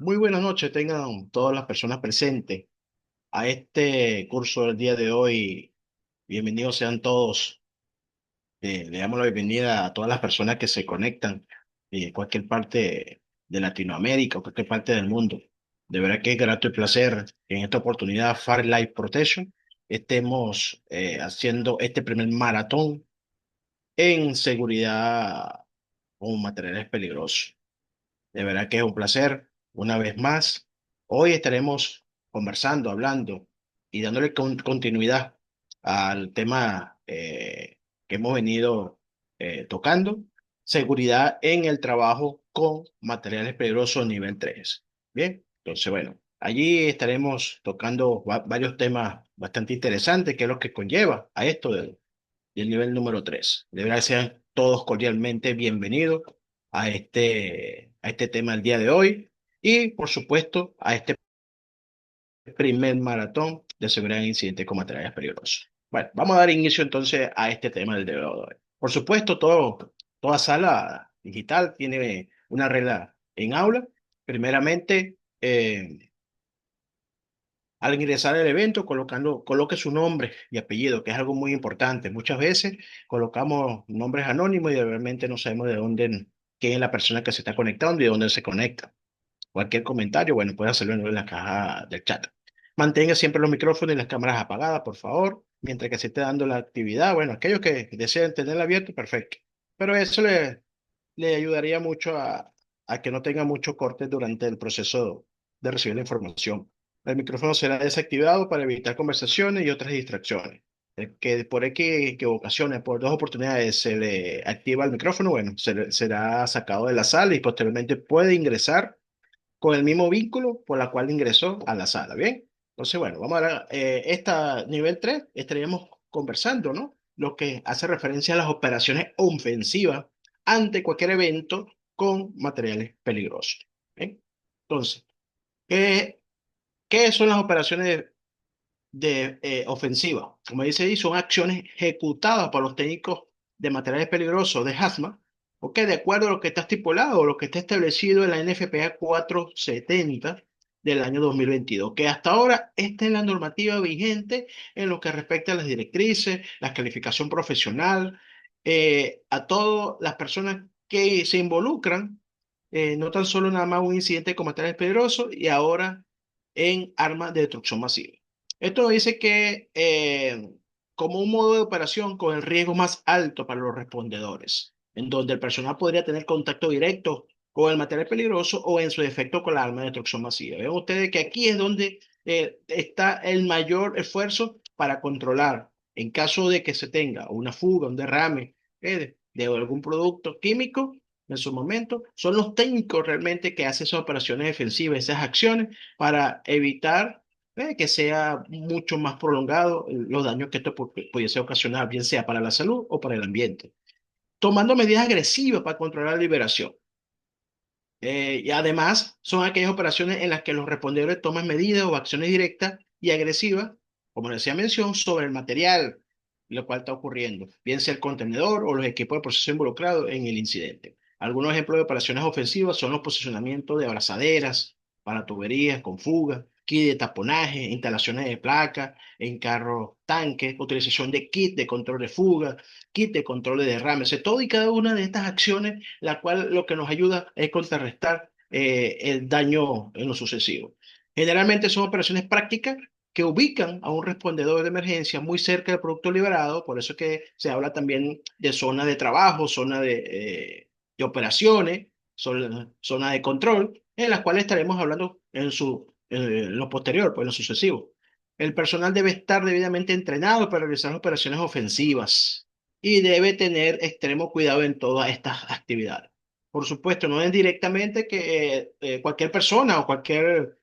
Muy buenas noches, tengan todas las personas presentes a este curso del día de hoy. Bienvenidos sean todos. Le damos la bienvenida a todas las personas que se conectan de cualquier parte de Latinoamérica o cualquier parte del mundo. De verdad que es grato y placer que en esta oportunidad Firelight Protection estemos haciendo este primer maratón en seguridad con materiales peligrosos. De verdad que es un placer una vez más. Hoy estaremos conversando, hablando y dándole continuidad al tema que hemos venido tocando, seguridad en el trabajo con materiales peligrosos nivel 3. Bien, entonces bueno, allí estaremos tocando varios temas bastante interesantes, que es lo que conlleva a esto del nivel número 3. De verdad sean todos cordialmente bienvenidos a este tema del día de hoy y, por supuesto, a este primer maratón de seguridad en incidentes con materiales peligrosos. Bueno, vamos a dar inicio entonces a este tema del día de hoy. Por supuesto, toda sala digital tiene una regla en aula. Primeramente, al ingresar al evento, coloque su nombre y apellido, que es algo muy importante. Muchas veces colocamos nombres anónimos y realmente no sabemos de dónde, quién es la persona que se está conectando y de dónde se conecta. Cualquier comentario, bueno, puede hacerlo en la caja del chat. Mantenga siempre los micrófonos y las cámaras apagadas, por favor, mientras que se esté dando la actividad. Bueno, aquellos que deseen tenerla abierta, perfecto. Pero eso le ayudaría mucho a que no tenga mucho corte durante el proceso de recibir la información. El micrófono será desactivado para evitar conversaciones y otras distracciones. El que por equivocaciones, por dos oportunidades se le activa el micrófono, bueno, será sacado de la sala y posteriormente puede ingresar con el mismo vínculo por la cual ingresó a la sala. Bien, entonces, bueno, vamos a ver, esta nivel 3 estaríamos conversando, ¿no? Lo que hace referencia a las operaciones ofensivas ante cualquier evento con materiales peligrosos. Bien, entonces, ¿qué, qué son las operaciones de ofensiva? Como dice ahí, son acciones ejecutadas por los técnicos de materiales peligrosos de HAZMAT, ¿ok? De acuerdo a lo que está estipulado o lo que está establecido en la NFPA 470 del año 2022, que hasta ahora esta es la normativa vigente en lo que respecta a las directrices, la calificación profesional, a todas las personas que se involucran, no tan solo nada más un incidente con materiales peligrosos y ahora en armas de destrucción masiva. Esto dice que como un modo de operación con el riesgo más alto para los respondedores, en donde el personal podría tener contacto directo con el material peligroso o en su defecto con la arma de destrucción masiva. Ven ustedes que aquí es donde está el mayor esfuerzo para controlar, en caso de que se tenga una fuga, un derrame de algún producto químico, en su momento, son los técnicos realmente que hacen esas operaciones defensivas, esas acciones para evitar que sea mucho más prolongado los daños que esto pudiese ocasionar, bien sea para la salud o para el ambiente. Tomando medidas agresivas para controlar la liberación. Y además, son aquellas operaciones en las que los respondedores toman medidas o acciones directas y agresivas, como les decía mención, sobre el material, lo cual está ocurriendo, bien sea el contenedor o los equipos de proceso involucrados en el incidente. Algunos ejemplos de operaciones ofensivas son los posicionamientos de abrazaderas para tuberías con fuga, kit de taponaje, instalaciones de placas en carros tanques, utilización de kit de control de fuga, kit de control de derrame. O sea, todo y cada una de estas acciones la cual lo que nos ayuda es contrarrestar el daño en lo sucesivo. Generalmente son operaciones prácticas que ubican a un respondedor de emergencia muy cerca del producto liberado, por eso es que se habla también de zona de trabajo, zona de operaciones, zona de control, en las cuales estaremos hablando en lo posterior, pues en lo sucesivo. El personal debe estar debidamente entrenado para realizar operaciones ofensivas y debe tener extremo cuidado en todas estas actividades. Por supuesto, no es directamente que cualquier persona o cualquier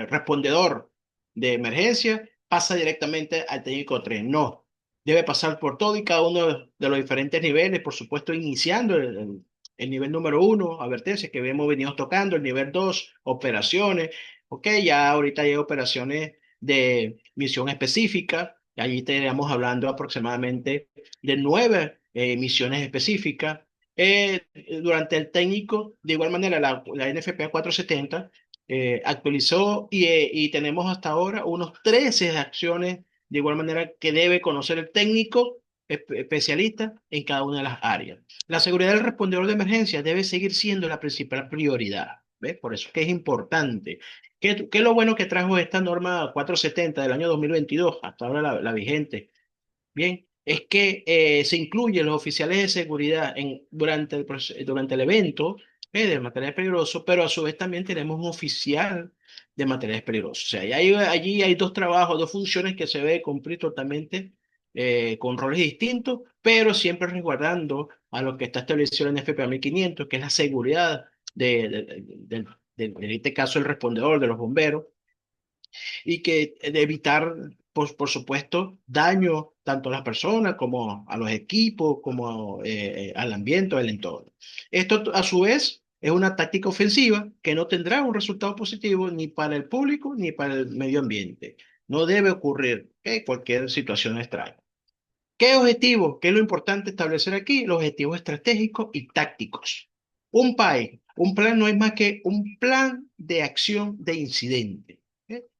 respondedor de emergencia pasa directamente al técnico 3. No, debe pasar por todo y cada uno de los diferentes niveles, por supuesto, iniciando el nivel número 1, advertencias que hemos venido tocando, el nivel 2, operaciones. Ok, ya ahorita hay operaciones de misión específica. Allí estaríamos hablando aproximadamente de 9 misiones específicas. Durante el técnico, de igual manera, la NFPA 470 actualizó y tenemos hasta ahora unos 13 acciones de igual manera que debe conocer el técnico especialista en cada una de las áreas. La seguridad del respondedor de emergencia debe seguir siendo la principal prioridad. ¿Ves? Por eso es que es importante. ¿Qué es lo bueno que trajo esta norma 470 del año 2022, hasta ahora la vigente? Bien, es que se incluyen los oficiales de seguridad durante el evento de materiales peligrosos, pero a su vez también tenemos un oficial de materiales peligrosos. O sea, allí hay dos trabajos, dos funciones que se debe cumplir totalmente con roles distintos, pero siempre resguardando a lo que está establecido en FPA 1500, que es la seguridad en este caso, el respondedor de los bomberos y que de evitar, por supuesto, daño tanto a las personas como a los equipos, como al ambiente o al entorno. Esto, a su vez, es una táctica ofensiva que no tendrá un resultado positivo ni para el público ni para el medio ambiente. No debe ocurrir cualquier situación extraña. ¿Qué objetivos? ¿Qué es lo importante establecer aquí? Los objetivos estratégicos y tácticos. Un plan no es más que un plan de acción de incidente,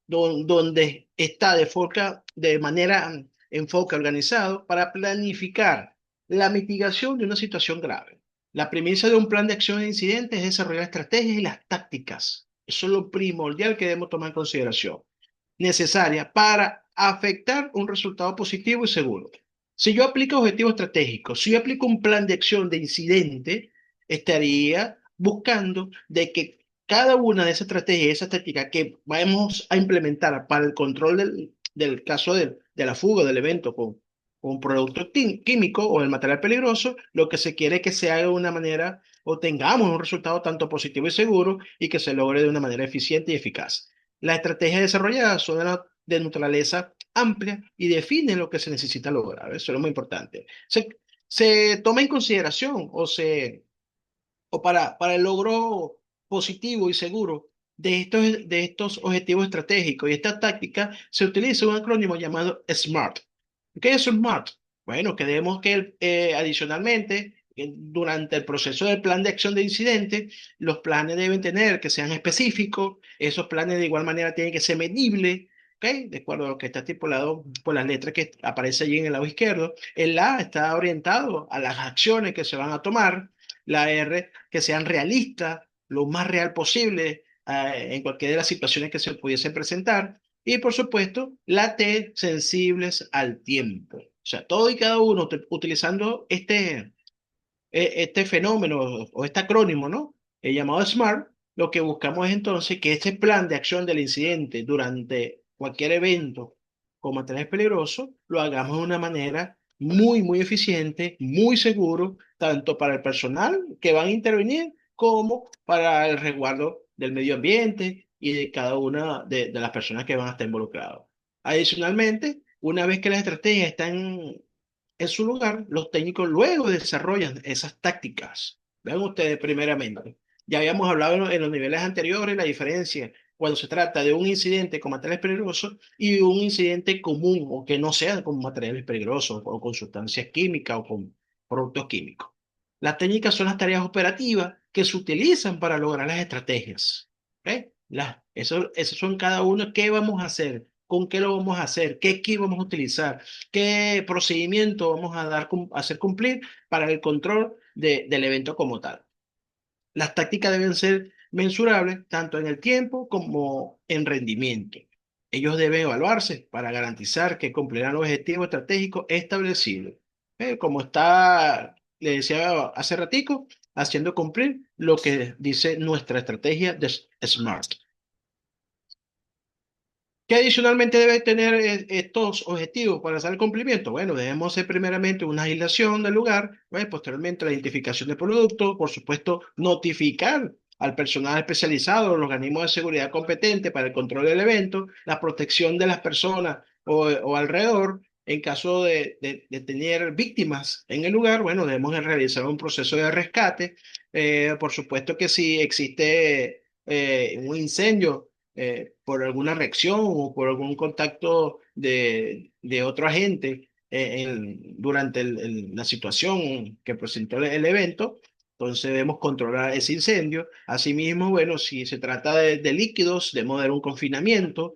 donde está de manera enfoque organizado para planificar la mitigación de una situación grave. La premisa de un plan de acción de incidente es desarrollar estrategias y las tácticas. Eso es lo primordial que debemos tomar en consideración necesaria para afectar un resultado positivo y seguro. Si yo aplico objetivos estratégicos, si yo aplico un plan de acción de incidente, estaría buscando de que cada una de esas estrategias, esa táctica que vamos a implementar para el control del caso de la fuga del evento con un producto químico o el material peligroso, lo que se quiere es que se haga de una manera o tengamos un resultado tanto positivo y seguro y que se logre de una manera eficiente y eficaz. Las estrategias desarrolladas son de naturaleza amplia y definen lo que se necesita lograr. Eso es lo muy importante. Se toma en consideración para el logro positivo y seguro de estos objetivos estratégicos y esta táctica se utiliza un acrónimo llamado SMART. ¿Qué es SMART? Bueno, que debemos que adicionalmente, durante el proceso del plan de acción de incidente, los planes deben tener que sean específicos, esos planes de igual manera tienen que ser medibles, ¿ok? De acuerdo a lo que está estipulado por las letras que aparece allí en el lado izquierdo. El A está orientado a las acciones que se van a tomar, la R que sean realistas, lo más real posible en cualquiera de las situaciones que se pudiesen presentar. Y por supuesto, la T, sensibles al tiempo. O sea, todo y cada uno utilizando este fenómeno o este acrónimo, ¿no? El llamado SMART, lo que buscamos es entonces que este plan de acción del incidente durante cualquier evento con materiales peligrosos lo hagamos de una manera muy, muy eficiente, muy seguro, tanto para el personal que van a intervenir como para el resguardo del medio ambiente y de cada una de las personas que van a estar involucradas. Adicionalmente, una vez que las estrategias están en su lugar, los técnicos luego desarrollan esas tácticas. Vean ustedes primeramente. Ya habíamos hablado en los niveles anteriores la diferencia cuando se trata de un incidente con materiales peligrosos y un incidente común o que no sea con materiales peligrosos o con sustancias químicas o con productos químicos. Las técnicas son las tareas operativas que se utilizan para lograr las estrategias. ¿Ok? Eso son cada uno. ¿Qué vamos a hacer? ¿Con qué lo vamos a hacer? ¿Qué equipo vamos a utilizar? ¿Qué procedimiento vamos a hacer cumplir para el control del evento como tal? Las tácticas deben ser mensurables tanto en el tiempo como en rendimiento. Ellos deben evaluarse para garantizar que cumplirán los objetivos estratégicos establecidos. Como le decía hace ratico, haciendo cumplir lo que dice nuestra estrategia de SMART. ¿Qué adicionalmente debe tener estos objetivos para hacer el cumplimiento? Bueno, debemos hacer primeramente una aislación del lugar, ¿ves? Posteriormente la identificación del producto, por supuesto, notificar al personal especializado, los organismos de seguridad competentes para el control del evento, la protección de las personas o alrededor. En caso de tener víctimas en el lugar, bueno, debemos de realizar un proceso de rescate. Por supuesto que si existe un incendio, por alguna reacción o por algún contacto de otro agente durante la situación que presentó el evento. Entonces debemos controlar ese incendio. Asimismo, bueno, si se trata de líquidos, debemos dar un confinamiento,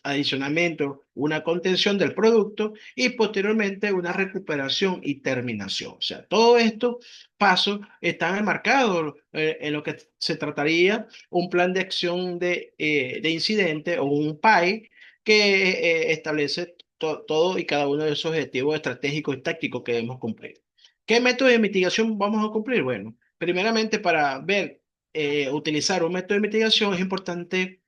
adicionalmente una contención del producto y posteriormente una recuperación y terminación. O sea, todos estos pasos están enmarcados en lo que se trataría un plan de acción de incidente o un PAI que establece todo y cada uno de esos objetivos estratégicos y tácticos que debemos cumplir. ¿Qué método de mitigación vamos a cumplir? Bueno, primeramente para ver, utilizar un método de mitigación es importante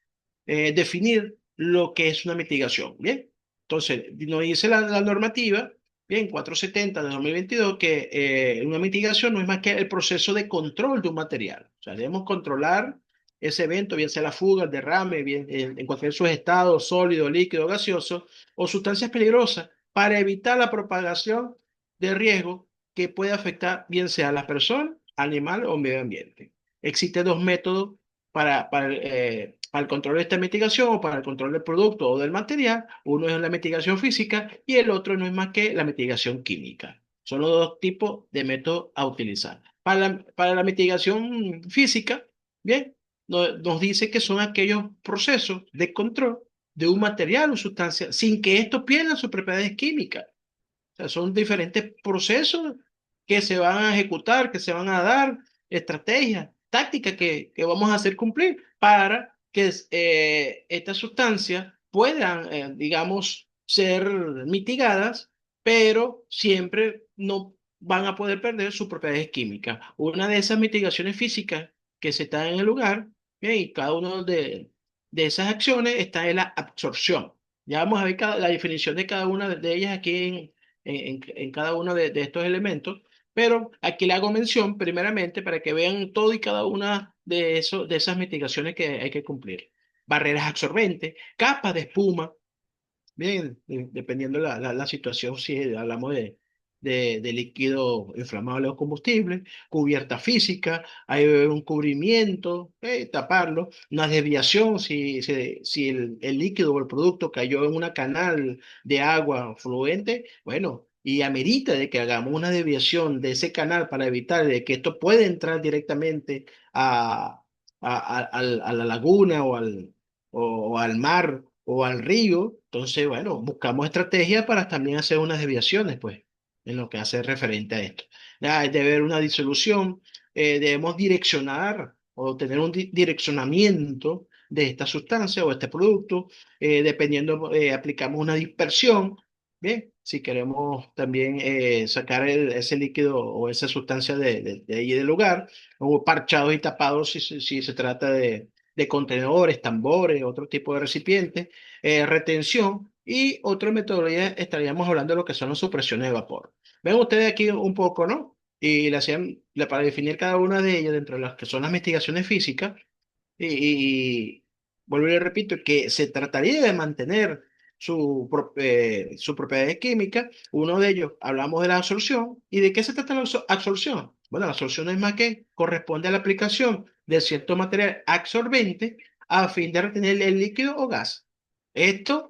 definir lo que es una mitigación. Bien, entonces nos dice la normativa, bien, 470 de 2022, que una mitigación no es más que el proceso de control de un material. O sea, debemos controlar ese evento, bien sea la fuga, el derrame, bien, en cualquier de sus estados, sólido, líquido, gaseoso, o sustancias peligrosas, para evitar la propagación de riesgo que puede afectar bien sea a las personas, animal o medio ambiente. Existen dos métodos para el control de esta mitigación o para el control del producto o del material. Uno es la mitigación física y el otro no es más que la mitigación química. Son los dos tipos de métodos a utilizar. Para la mitigación física, bien, nos dice que son aquellos procesos de control de un material o sustancia sin que estos pierdan sus propiedades químicas. O sea, son diferentes procesos que se van a ejecutar, que se van a dar, estrategias, tácticas que vamos a hacer cumplir para que estas sustancias puedan, digamos, ser mitigadas, pero siempre no van a poder perder sus propiedades químicas. Una de esas mitigaciones físicas que se está en el lugar, y cada una de esas acciones está en la absorción. Ya vamos a ver la definición de cada una de ellas aquí en cada uno de estos elementos, pero aquí le hago mención primeramente para que vean todo y cada una de esas mitigaciones que hay que cumplir. Barreras absorbentes, capas de espuma, bien, dependiendo la situación, si hablamos de líquido inflamable o combustible, cubierta física, hay un cubrimiento, taparlo, una desviación, si el líquido o el producto cayó en una canal de agua fluente, bueno, y amerita de que hagamos una desviación de ese canal para evitar de que esto pueda entrar directamente a la laguna o al mar o al río. Entonces, bueno, buscamos estrategias para también hacer unas desviaciones, pues, en lo que hace referente a esto. Ya, debe haber una disolución, debemos direccionar o tener un direccionamiento de esta sustancia o este producto, dependiendo, aplicamos una dispersión, bien, si queremos también sacar ese líquido o esa sustancia de ahí del lugar, o parchados y tapados si se trata de contenedores, tambores, otro tipo de recipientes, retención y otra metodología estaríamos hablando de lo que son las supresiones de vapor. Ven ustedes aquí un poco, ¿no? Y para definir cada una de ellas dentro de las que son las mitigaciones físicas, y vuelvo y le repito que se trataría de mantener su propiedad química. Uno de ellos, hablamos de la absorción. ¿Y de qué se trata la absorción? Bueno, la absorción es más que corresponde a la aplicación de cierto material absorbente a fin de retener el líquido o gas. Esto,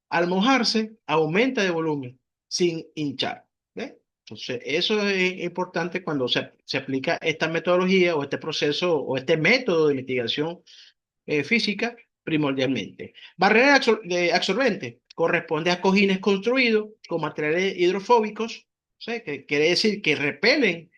al mojarse, aumenta de volumen sin hinchar. ¿Ve? Entonces, eso es importante cuando se aplica esta metodología o este proceso o este método de mitigación física primordialmente. Barrera de absorbente corresponde a cojines construidos con materiales hidrofóbicos, o sea, que quiere decir que repelen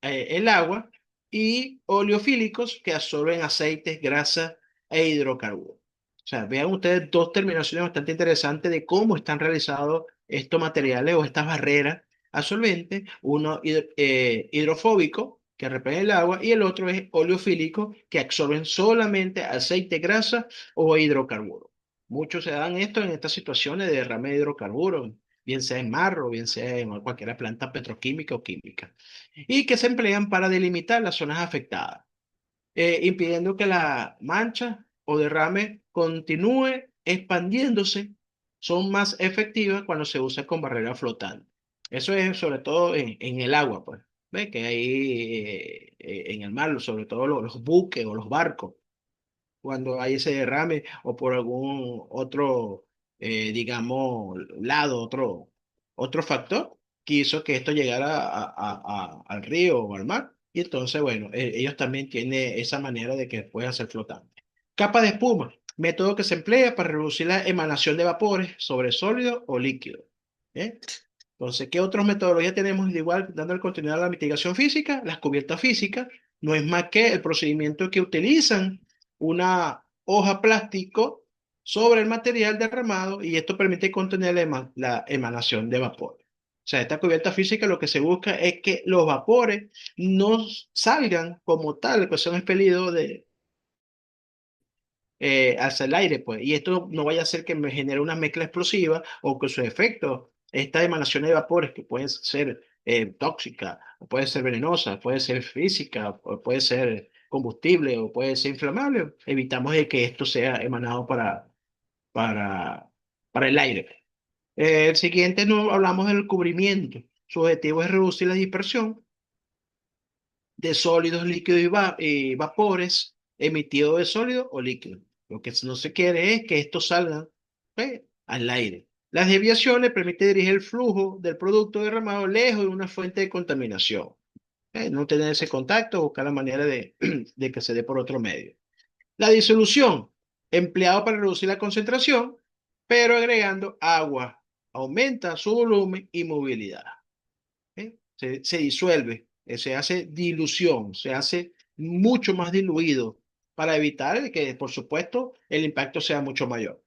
el agua, y oleofílicos que absorben aceites, grasas e hidrocarburos. O sea, vean ustedes dos terminaciones bastante interesantes de cómo están realizados estos materiales o estas barreras absorbentes. Uno hidrofóbico, que repele el agua, y el otro es oleofílico, que absorben solamente aceite, grasa o hidrocarburos. Muchos se dan esto en estas situaciones de derrame de hidrocarburos, bien sea en mar o bien sea en cualquier planta petroquímica o química, y que se emplean para delimitar las zonas afectadas, impidiendo que la mancha o derrame continúe expandiéndose. Son más efectivas cuando se usa con barrera flotante. Eso es sobre todo en el agua, pues. ¿Ves? Que ahí en el mar, sobre todo los buques o los barcos, cuando hay ese derrame o por algún otro, digamos, lado, otro factor que hizo que esto llegara al río o al mar Y entonces, bueno, ellos también tienen esa manera de que puede hacer flotante. Capa de espuma, método que se emplea para reducir la emanación de vapores sobre sólido o líquido. ¿Eh? Entonces, ¿qué otras metodologías tenemos de igual dando el continuidad a la mitigación física? Las cubiertas físicas no es más que el procedimiento que utilizan una hoja plástico sobre el material derramado y esto permite contener la emanación de vapor. O sea, esta cubierta física lo que se busca es que los vapores no salgan como tal, que son expelidos hacia el aire, pues, y esto no vaya a hacer que me genere una mezcla explosiva o que su efecto, esta emanación de vapores que pueden ser tóxica, o puede ser venenosa, puede ser física, o puede ser combustible, o puede ser inflamable, evitamos de que esto sea emanado para, para el aire. El siguiente no hablamos del cubrimiento. Su objetivo es reducir la dispersión de sólidos, líquidos y vapores emitidos de sólido o líquido. Lo que no se quiere es que estos salgan al aire. Las desviaciones permiten dirigir el flujo del producto derramado lejos de una fuente de contaminación. No tener ese contacto, buscar la manera de que se dé por otro medio. La disolución, empleado para reducir la concentración, pero agregando agua, aumenta su volumen y movilidad. Se disuelve, se hace dilución, se hace mucho más diluido para evitar que, por supuesto, el impacto sea mucho mayor.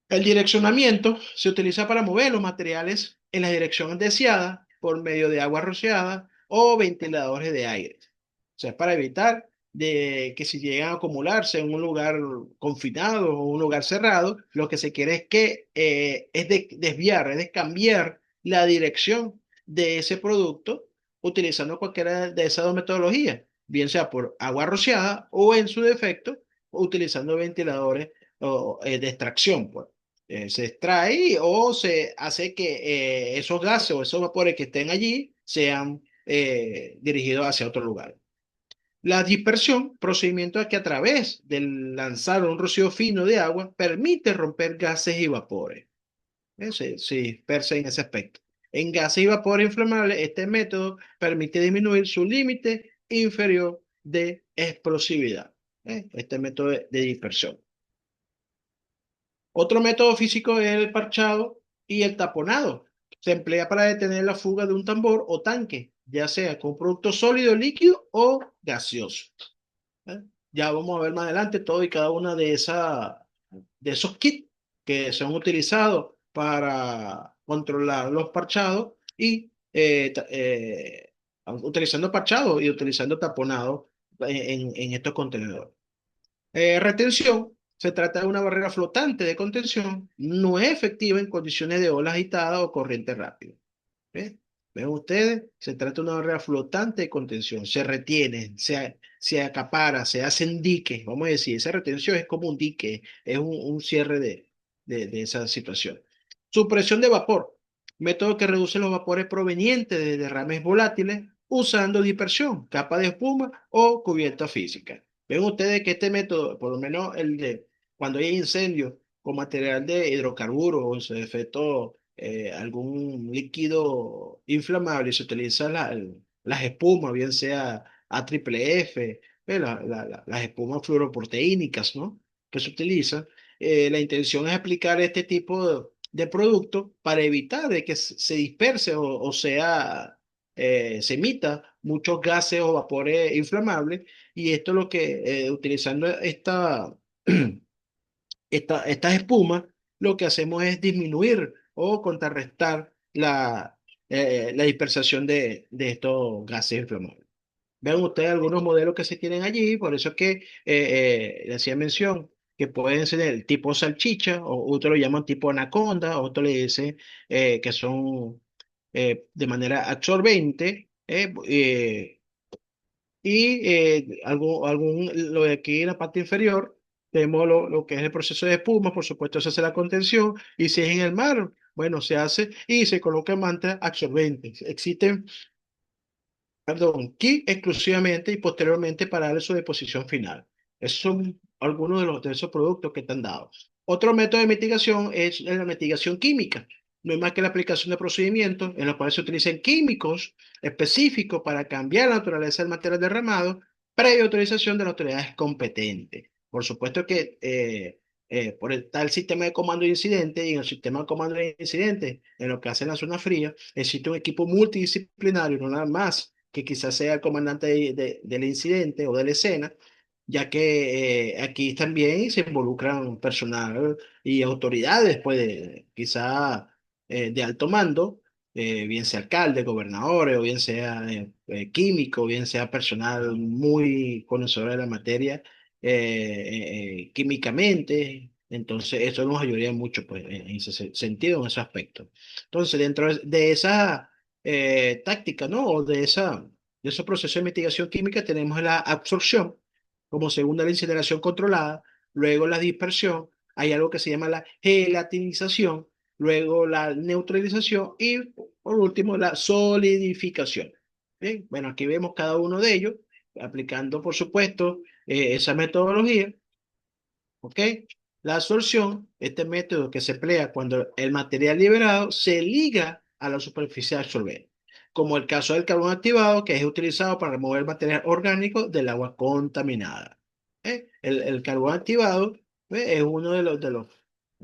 El direccionamiento se utiliza para mover los materiales en la dirección deseada por medio de agua rociada o ventiladores de aire. O sea, es para evitar de que si llegan a acumularse en un lugar confinado o un lugar cerrado, lo que se quiere es que desviar, es de cambiar la dirección de ese producto utilizando cualquiera de esas dos metodologías, bien sea por agua rociada o en su defecto utilizando ventiladores de extracción, pues. Se extrae o se hace que esos gases o esos vapores que estén allí sean dirigidos hacia otro lugar. La dispersión, procedimiento que a través del lanzar un rocío fino de agua permite romper gases y vapores. Se dispersa en ese aspecto. En gases y vapores inflamables, este método permite disminuir su límite inferior de explosividad. Este método de dispersión. Otro método físico es el parchado y el taponado. Se emplea para detener la fuga de un tambor o tanque, ya sea con producto sólido, líquido o gaseoso. ¿Eh? Ya vamos a ver más adelante todo y cada una de esos kits que son utilizados para controlar los parchados y utilizando parchados y utilizando taponados en estos contenedores. Retención. Se trata de una barrera flotante de contención, no es efectiva en condiciones de ola agitada o corriente rápida. ¿Ven? ¿Ven ustedes? Se trata de una barrera flotante de contención, se retiene, se acapara, se hacen diques, vamos a decir, esa retención es como un dique, es un cierre de esa situación. Supresión de vapor, método que reduce los vapores provenientes de derrames volátiles usando dispersión, capa de espuma o cubierta física. Ven ustedes que este método, por lo menos el de cuando hay incendios con material de hidrocarburos o en su defecto algún líquido inflamable y se utilizan las espumas, bien sea AFFF, las espumas fluoroproteínicas, ¿no? Que se utilizan. La intención es aplicar este tipo de producto para evitar de que se disperse o sea, se emita muchos gases o vapores inflamables y esto es lo que, utilizando estas espumas, lo que hacemos es disminuir o contrarrestar la dispersación de estos gases inflamables. Vean ustedes algunos modelos que se tienen allí, por eso es que le hacía mención que pueden ser el tipo salchicha, o otros lo llaman tipo anaconda, otros le dicen que son de manera absorbente, y lo de aquí en la parte inferior, tenemos lo que es el proceso de espuma, por supuesto se hace la contención, y si es en el mar, bueno, se hace y se coloca mantas absorbentes. Existen, perdón, kit exclusivamente y posteriormente para darle su deposición final. Esos son algunos de esos productos que están dados. Otro método de mitigación es la mitigación química. no es más que la aplicación de procedimientos en los cuales se utilizan químicos específicos para cambiar la naturaleza del material derramado, previa autorización de las autoridades competentes. Por supuesto que por el tal sistema de comando de incidente y en el sistema de comando de incidente, en lo que hace la zona fría, existe un equipo multidisciplinario, no nada más que quizás sea el comandante del incidente o de la escena, ya que aquí también se involucran personal y autoridades, pues, quizá de alto mando, bien sea alcalde, gobernadores, o bien sea químico, bien sea personal muy conocedor de la materia químicamente. Entonces, eso nos ayudaría mucho, pues, en ese sentido, en ese aspecto. Entonces, dentro de esa táctica, ¿no? O de ese proceso de mitigación química, tenemos la absorción como segunda la incineración controlada, luego la dispersión, hay algo que se llama la gelatinización, luego la neutralización y por último la solidificación. Bien, bueno, aquí vemos cada uno de ellos, aplicando por supuesto esa metodología. ¿Ok? La absorción, este método que se emplea cuando el material liberado se liga a la superficie absorbente, como el caso del carbón activado, que es utilizado para remover material orgánico del agua contaminada. El carbón activado, es uno vamos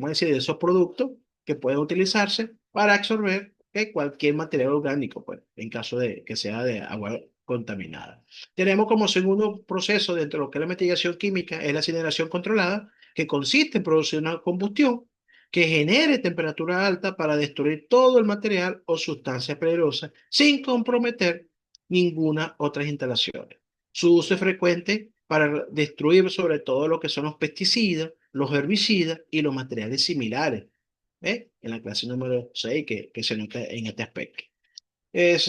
a decir, de esos productos que pueden utilizarse para absorber cualquier material orgánico, pues, en caso de que sea de agua contaminada. Tenemos como segundo proceso dentro de lo que es la mitigación química, es la incineración controlada, que consiste en producir una combustión que genere temperatura alta para destruir todo el material o sustancias peligrosas sin comprometer ninguna otra instalación. Su uso es frecuente para destruir sobre todo lo que son los pesticidas, los herbicidas y los materiales similares. ¿Ve? En la clase número 6 que se nota en este aspecto.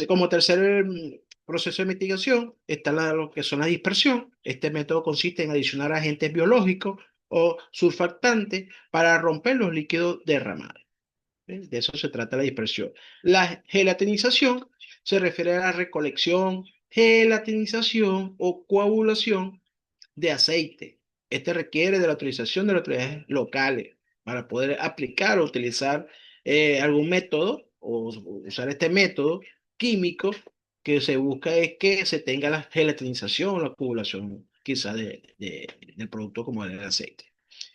Como tercer proceso de mitigación está lo que son la dispersión. Este método consiste en adicionar agentes biológicos o surfactantes para romper los líquidos derramados. De eso se trata la dispersión. La gelatinización se refiere a la recolección, gelatinización o coagulación de aceite. Este requiere de la autorización de las autoridades locales para poder aplicar o utilizar algún método o usar este método químico que se busca es que se tenga la gelatinización o la acumulación quizá del producto como el aceite.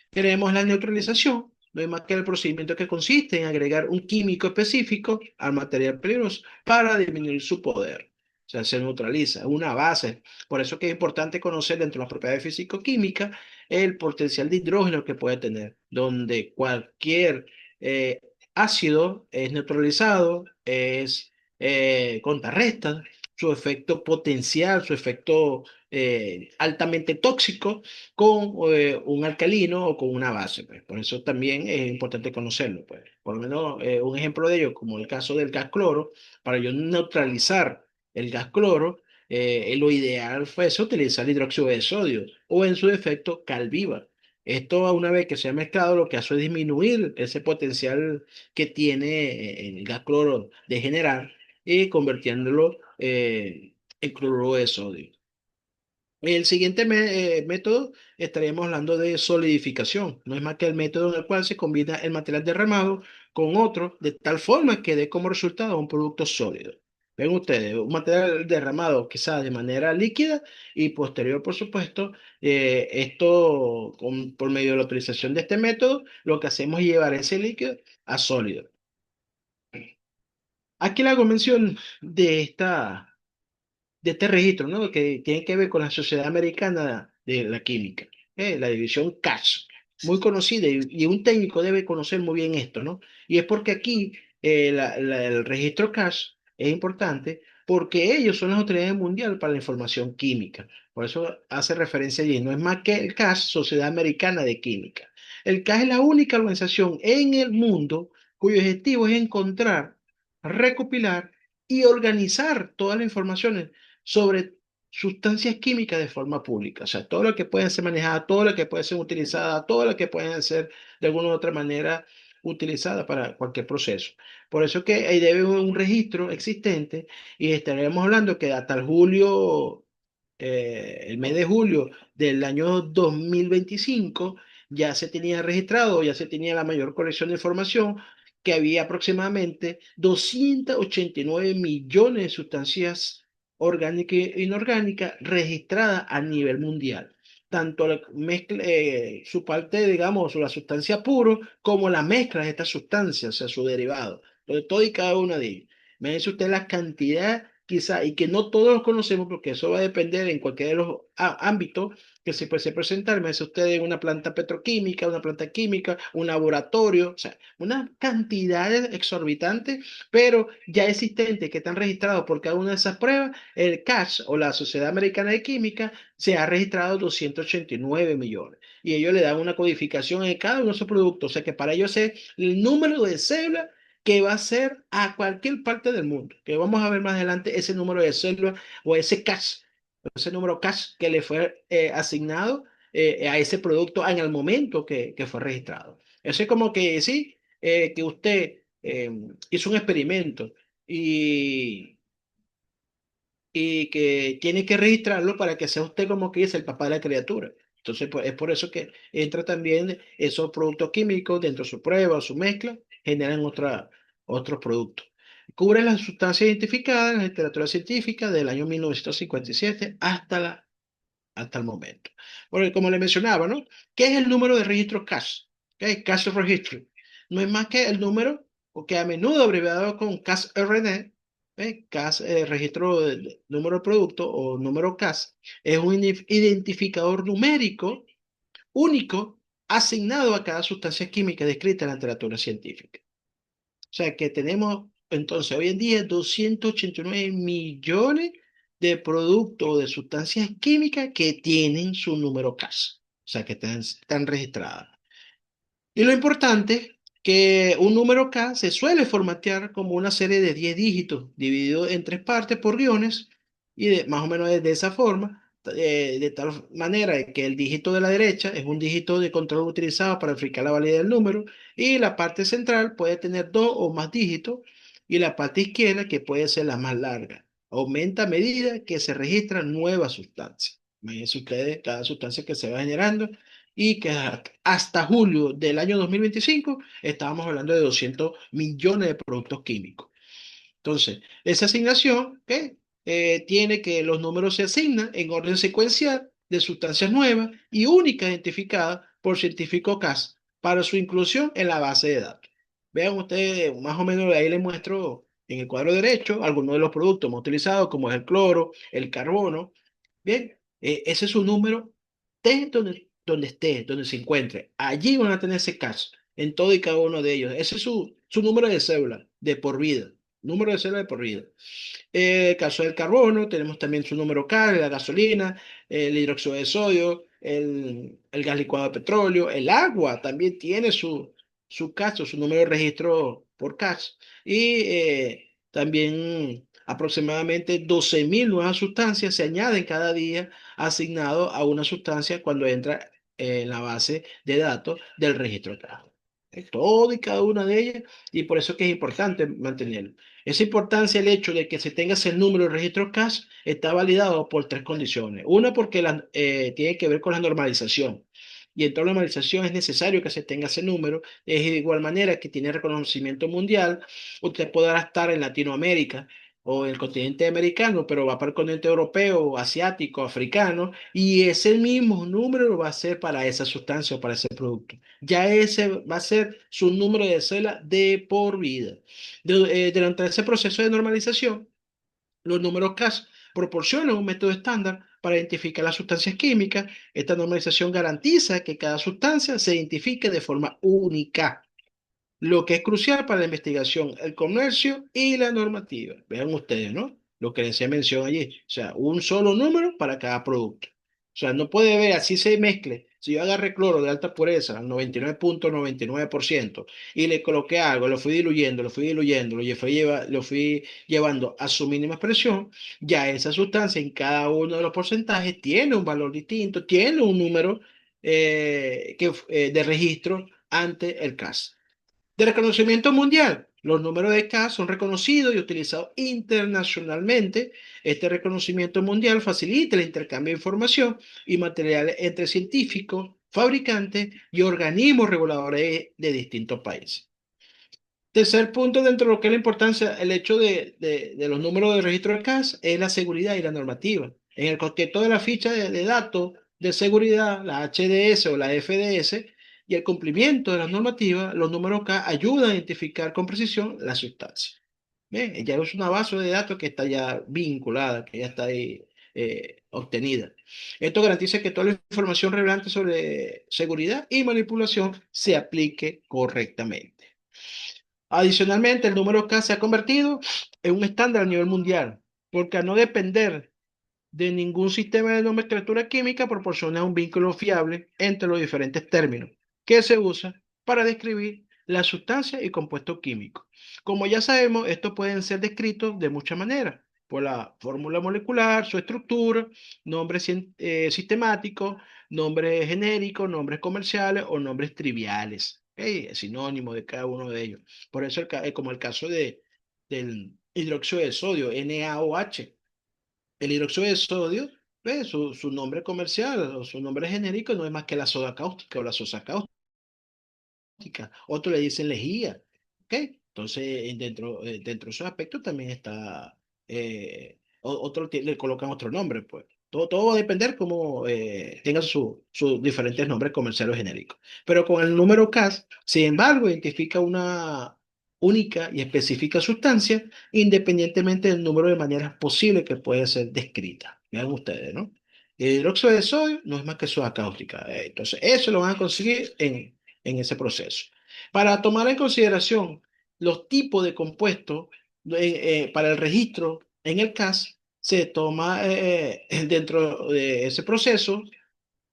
Tenemos la neutralización, no es más que el procedimiento que consiste en agregar un químico específico al material peligroso para disminuir su poder. O sea, se neutraliza, una base. Por eso que es importante conocer dentro de las propiedades físico-químicas el potencial de hidrógeno que puede tener, donde cualquier eh, ácido es neutralizado, es contrarresta su efecto potencial, su efecto altamente tóxico con un alcalino o con una base, pues. Por eso también es importante conocerlo, pues. Por lo menos un ejemplo de ello, como el caso del gas cloro, para yo neutralizar el gas cloro, lo ideal fuese utilizar hidróxido de sodio o en su defecto cal viva. Esto una vez que se ha mezclado lo que hace es disminuir ese potencial que tiene el gas cloro de generar y convirtiéndolo en cloruro de sodio. El siguiente método estaríamos hablando de solidificación. No es más que el método en el cual se combina el material derramado con otro de tal forma que dé como resultado un producto sólido. Ven ustedes, un material derramado quizás de manera líquida y posterior, por supuesto, esto por medio de la utilización de este método, lo que hacemos es llevar ese líquido a sólido. Aquí le hago mención de este registro, ¿no? Que tiene que ver con la Sociedad Americana de la Química, la división CAS, muy conocida y un técnico debe conocer muy bien esto, ¿no? Y es porque aquí el registro CAS es importante porque ellos son las autoridades mundiales para la información química. Por eso hace referencia allí. No es más que el CAS, Sociedad Americana de Química. El CAS es la única organización en el mundo cuyo objetivo es encontrar, recopilar y organizar todas las informaciones sobre sustancias químicas de forma pública. O sea, todo lo que pueden ser manejadas, todo lo que puede ser utilizada, todo lo que pueden ser de alguna u otra manera utilizada para cualquier proceso. Por eso que ahí debe haber un registro existente y estaremos hablando que hasta el julio, el mes de julio del año 2025 ya se tenía registrado, ya se tenía la mayor colección de información que había aproximadamente 289 millones de sustancias orgánicas e inorgánicas registradas a nivel mundial. Tanto la mezcla, su parte, digamos, la sustancia puro, como la mezcla de estas sustancias, o sea, su derivado. Entonces, todo y cada una de ellas. Imagínense usted la cantidad, quizá, y que no todos los conocemos, porque eso va a depender en cualquiera de los ámbitos que se puede presentar. Imagínense usted en una planta petroquímica, una planta química, un laboratorio, o sea, una cantidad exorbitante, pero ya existentes que están registrados por cada una de esas pruebas. El CAS o la Sociedad Americana de Química se ha registrado 289 millones y ellos le dan una codificación en cada uno de esos productos, o sea que para ellos es el número de células que va a ser a cualquier parte del mundo, que vamos a ver más adelante ese número de células o ese número CAS que le fue asignado a ese producto en el momento que fue registrado. Eso es como que sí, que usted hizo un experimento y, y que tiene que registrarlo para que sea usted como que es el papá de la criatura. Entonces, pues, es por eso que entra también esos productos químicos dentro de su prueba o su mezcla, generan otros productos. Cubre las sustancias identificadas en la literatura científica del año 1957 hasta el momento. Porque como le mencionaba, ¿no? ¿Qué es el número de registro CAS? ¿Ok? CAS Registry. No es más que el número, o que a menudo abreviado con CAS-RN, ¿ok? CAS, registro de número de producto o número CAS, es un identificador numérico único asignado a cada sustancia química descrita en la literatura científica. O sea que tenemos entonces hoy en día 289 millones de productos o de sustancias químicas que tienen su número CAS, o sea que están registradas. Y lo importante, que un número K se suele formatear como una serie de 10 dígitos, dividido en tres partes por guiones, y más o menos de esa forma, de tal manera que el dígito de la derecha es un dígito de control utilizado para verificar la validez del número, y la parte central puede tener dos o más dígitos, y la parte izquierda, que puede ser la más larga, aumenta a medida que se registran nuevas sustancias. Imagínense ustedes cada sustancia que se va generando y que hasta julio del año 2025 estábamos hablando de 200 millones de productos químicos. Entonces, esa asignación que tiene que los números se asignan en orden secuencial de sustancias nuevas y únicas identificadas por científicos CAS para su inclusión en la base de datos. Vean ustedes, más o menos ahí les muestro en el cuadro derecho algunos de los productos más utilizados, como es el cloro, el carbono. Bien, ese es su número, esté donde esté, donde se encuentre. Allí van a tener ese CAS en todo y cada uno de ellos. Ese es su número de cédula de por vida. Número de célula de por vida. Caso del carbono, tenemos también su número K, la gasolina, el hidróxido de sodio, el gas licuado de petróleo, el agua también tiene su caso, su número de registro por CAS. Y también aproximadamente 12.000 nuevas sustancias se añaden cada día asignado a una sustancia cuando entra en la base de datos del registro CAS. Todo y cada una de ellas, y por eso es que es importante mantenerlo. Esa importancia, el hecho de que se tenga ese número de registro CAS, está validado por tres condiciones. Una, porque tiene que ver con la normalización. Y en toda normalización es necesario que se tenga ese número. Es de igual manera que tiene reconocimiento mundial. Usted podrá estar en Latinoamérica o en el continente americano, pero va para el continente europeo, asiático, africano, y ese mismo número va a ser para esa sustancia o para ese producto. Ya ese va a ser su número de célula de por vida. Durante ese proceso de normalización, los números CAS proporcionan un método estándar para identificar las sustancias químicas. Esta normalización garantiza que cada sustancia se identifique de forma única, lo que es crucial para la investigación, el comercio y la normativa. Vean ustedes, ¿no? Lo que les hacía mención allí. O sea, un solo número para cada producto. O sea, no puede ver, así se mezcle. Si yo agarré cloro de alta pureza, al 99.99%, y le coloqué algo, lo fui llevando a su mínima expresión, ya esa sustancia en cada uno de los porcentajes tiene un valor distinto, tiene un número de registro ante el CAS. De reconocimiento mundial, los números de K son reconocidos y utilizados internacionalmente. Este reconocimiento mundial facilita el intercambio de información y materiales entre científicos, fabricantes y organismos reguladores de distintos países. Tercer punto dentro de lo que es la importancia, el hecho de los números de registro de CAS es la seguridad y la normativa. En el contexto de la ficha de datos de seguridad, la HDS o la FDS, y el cumplimiento de las normativas, los números CAS ayudan a identificar con precisión la sustancia. Bien, ya es una base de datos que está ya vinculada, que ya está ahí obtenida. Esto garantiza que toda la información relevante sobre seguridad y manipulación se aplique correctamente. Adicionalmente, el número K se ha convertido en un estándar a nivel mundial, porque al no depender de ningún sistema de nomenclatura química, proporciona un vínculo fiable entre los diferentes términos que se usan para describir la sustancia y compuesto químico. Como ya sabemos, estos pueden ser descritos de muchas maneras, por la fórmula molecular, su estructura, nombres sistemáticos, nombres genéricos, nombres comerciales o nombres triviales. ¿Ok? Es sinónimo de cada uno de ellos. Por eso, como el caso del hidróxido de sodio, NaOH. El hidróxido de sodio, ¿ve? Su nombre comercial o su nombre genérico no es más que la soda cáustica o la sosa cáustica. Otros le dicen lejía. ¿Ok? Entonces, dentro de esos aspectos también está, le colocan otro nombre, pues. Todo va a depender cómo tenga sus diferentes nombres comerciales o genéricos. Pero con el número CAS, sin embargo, identifica una única y específica sustancia, independientemente del número de maneras posibles que puede ser descrita. Vean ustedes, ¿no? El hidróxido de sodio no es más que soda cáustica. Entonces, eso lo van a conseguir en ese proceso. Para tomar en consideración los tipos de compuestos para el registro en el CAS, se toma dentro de ese proceso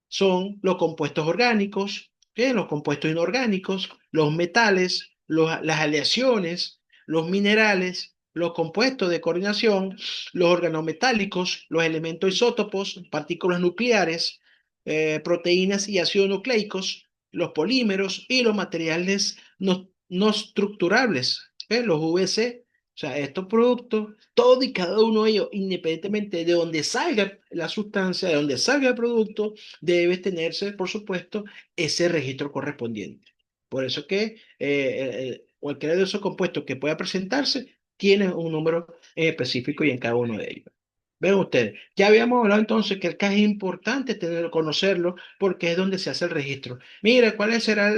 son los compuestos orgánicos, ¿qué? Los compuestos inorgánicos, los metales, las aleaciones, los minerales, los compuestos de coordinación, los organometálicos, los elementos isótopos, partículas nucleares, proteínas y ácidos nucleicos, los polímeros y los materiales no estructurables, los VC. O sea, estos productos, todo y cada uno de ellos, independientemente de donde salga la sustancia, de donde salga el producto, debe tenerse, por supuesto, ese registro correspondiente. Por eso que cualquiera de esos compuestos que pueda presentarse tiene un número específico y en cada uno de ellos. Ven ustedes, ya habíamos hablado entonces que el CAS es importante conocerlo porque es donde se hace el registro. Mira, ¿cuál será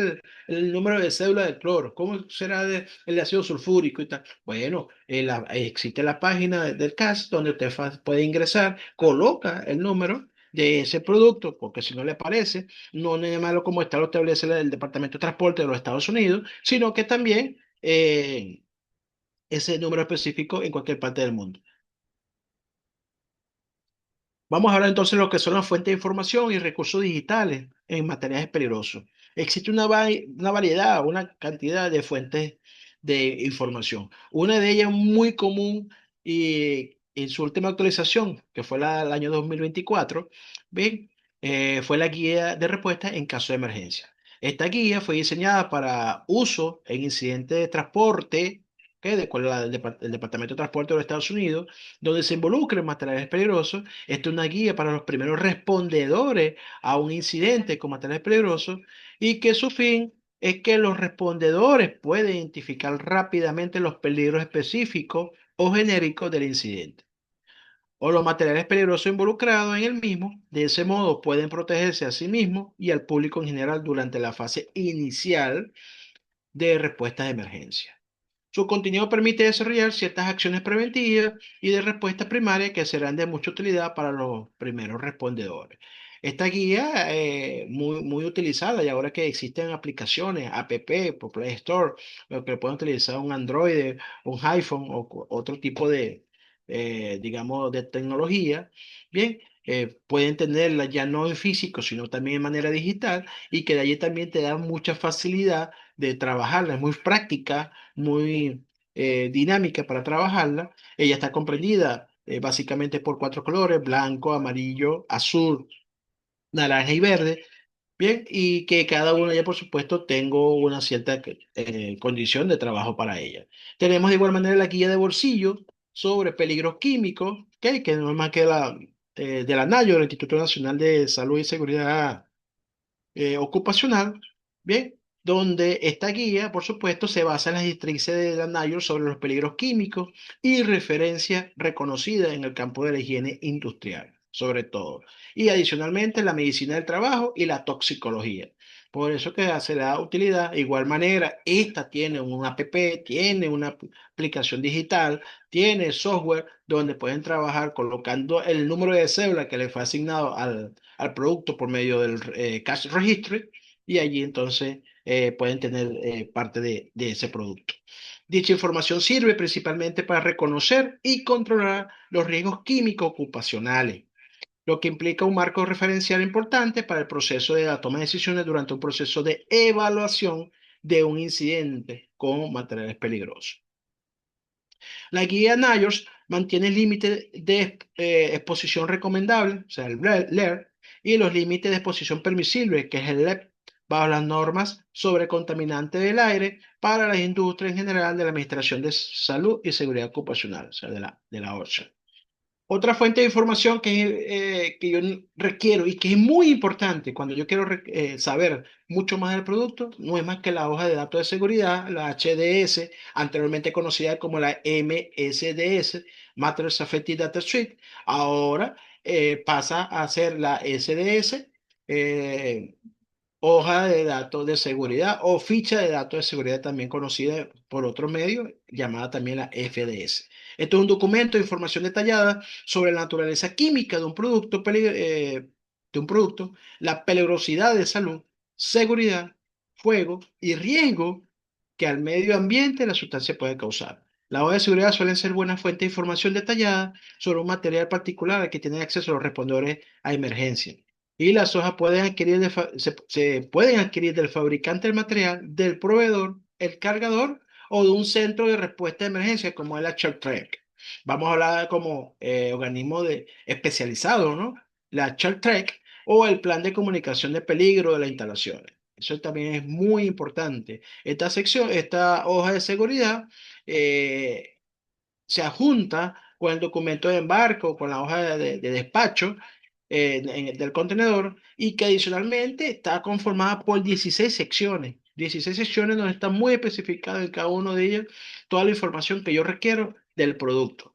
el número de cédula del cloro? ¿Cómo será el ácido sulfúrico y tal? Bueno, existe la página del CAS donde usted puede ingresar, coloca el número de ese producto, porque si no le aparece, no es malo como está lo establece el Departamento de Transporte de los Estados Unidos, sino que también ese número específico en cualquier parte del mundo. Vamos a hablar entonces de lo que son las fuentes de información y recursos digitales en materiales peligrosos. Existe una variedad, una cantidad de fuentes de información. Una de ellas muy común y en su última actualización, que fue el año 2024, ¿ven? Fue la guía de respuesta en caso de emergencia. Esta guía fue diseñada para uso en incidentes de transporte, ¿ok? De cual el Departamento de Transporte de los Estados Unidos, donde se involucren materiales peligrosos. Esta es una guía para los primeros respondedores a un incidente con materiales peligrosos y que su fin es que los respondedores puedan identificar rápidamente los peligros específicos o genéricos del incidente o los materiales peligrosos involucrados en el mismo. De ese modo pueden protegerse a sí mismos y al público en general durante la fase inicial de respuesta de emergencia. Su contenido permite desarrollar ciertas acciones preventivas y de respuesta primaria que serán de mucha utilidad para los primeros respondedores. Esta guía muy utilizada y ahora que existen aplicaciones, app por Play Store, lo que pueden utilizar un Android, un iPhone o otro tipo de, digamos, de tecnología, bien, pueden tenerla ya no en físico, sino también de manera digital y que de allí también te da mucha facilidad de trabajarla, es muy práctica, muy dinámica para trabajarla. Ella está comprendida básicamente por cuatro colores: blanco, amarillo, azul, naranja y verde. Bien, y que cada una de ellas, por supuesto, tengo una cierta condición de trabajo para ella. Tenemos de igual manera la guía de bolsillo sobre peligros químicos, que no es más que de la NAYO, el Instituto Nacional de Salud y Seguridad Ocupacional. Bien. donde esta guía, por supuesto, se basa en las directrices de Dan Naylor sobre los peligros químicos y referencia reconocida en el campo de la higiene industrial, sobre todo. Y adicionalmente la medicina del trabajo y la toxicología. Por eso que se le da utilidad. De igual manera, esta tiene un app, tiene una aplicación digital, tiene software donde pueden trabajar colocando el número de cédula que le fue asignado al producto por medio del cash registry y allí entonces pueden tener parte de ese producto. Dicha información sirve principalmente para reconocer y controlar los riesgos químicos ocupacionales, lo que implica un marco referencial importante para el proceso de la toma de decisiones durante un proceso de evaluación de un incidente con materiales peligrosos. La guía NIOSH mantiene el límite de exposición recomendable, o sea, el LER, y los límites de exposición permisible, que es el LEP, bajo las normas sobre contaminantes del aire para las industrias en general de la Administración de Salud y Seguridad Ocupacional, o sea, de la OSHA. Otra fuente de información que yo requiero y que es muy importante cuando yo quiero saber mucho más del producto, no es más que la hoja de datos de seguridad, la HDS, anteriormente conocida como la MSDS, Material Safety Data Suite, ahora pasa a ser la SDS, eh, hoja de datos de seguridad o ficha de datos de seguridad también conocida por otro medio, llamada también la FDS. Esto es un documento de información detallada sobre la naturaleza química de un producto, la peligrosidad de salud, seguridad, fuego y riesgo que al medio ambiente la sustancia puede causar. Las hojas de seguridad suelen ser buenas fuentes de información detallada sobre un material particular al que tienen acceso los respondedores a emergencia. Y las hojas se pueden adquirir del fabricante del material, del proveedor, el cargador o de un centro de respuesta de emergencia como es la ChartTrack. Vamos a hablar como organismo especializado, ¿no? La ChartTrack o el plan de comunicación de peligro de las instalaciones. Eso también es muy importante. Esta sección, esta hoja de seguridad, eh, se adjunta con el documento de embarque o con la hoja de despacho del contenedor y que adicionalmente está conformada por 16 secciones. 16 secciones donde está muy especificado en cada uno de ellas toda la información que yo requiero del producto.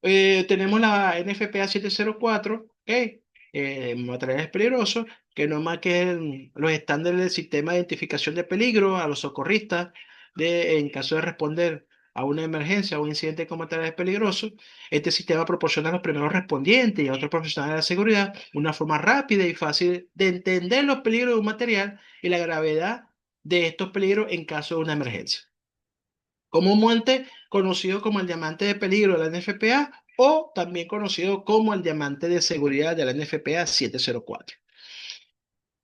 Tenemos la NFPA 704, ¿ok? Materiales peligrosos, que no es más que los estándares del sistema de identificación de peligro a los socorristas en caso de responder a una emergencia o un incidente con materiales peligrosos. Este sistema proporciona a los primeros respondientes y a otros profesionales de la seguridad una forma rápida y fácil de entender los peligros de un material y la gravedad de estos peligros en caso de una emergencia, comúnmente conocido como el diamante de peligro de la NFPA o también conocido como el diamante de seguridad de la NFPA 704.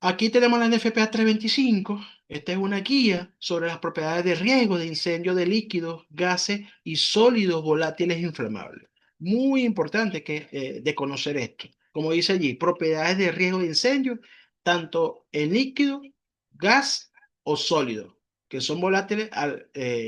Aquí tenemos la NFPA 325. Esta es una guía sobre las propiedades de riesgo de incendio de líquidos, gases y sólidos volátiles inflamables. Muy importante de conocer esto. Como dice allí, propiedades de riesgo de incendio, tanto en líquido, gas o sólido, que son volátiles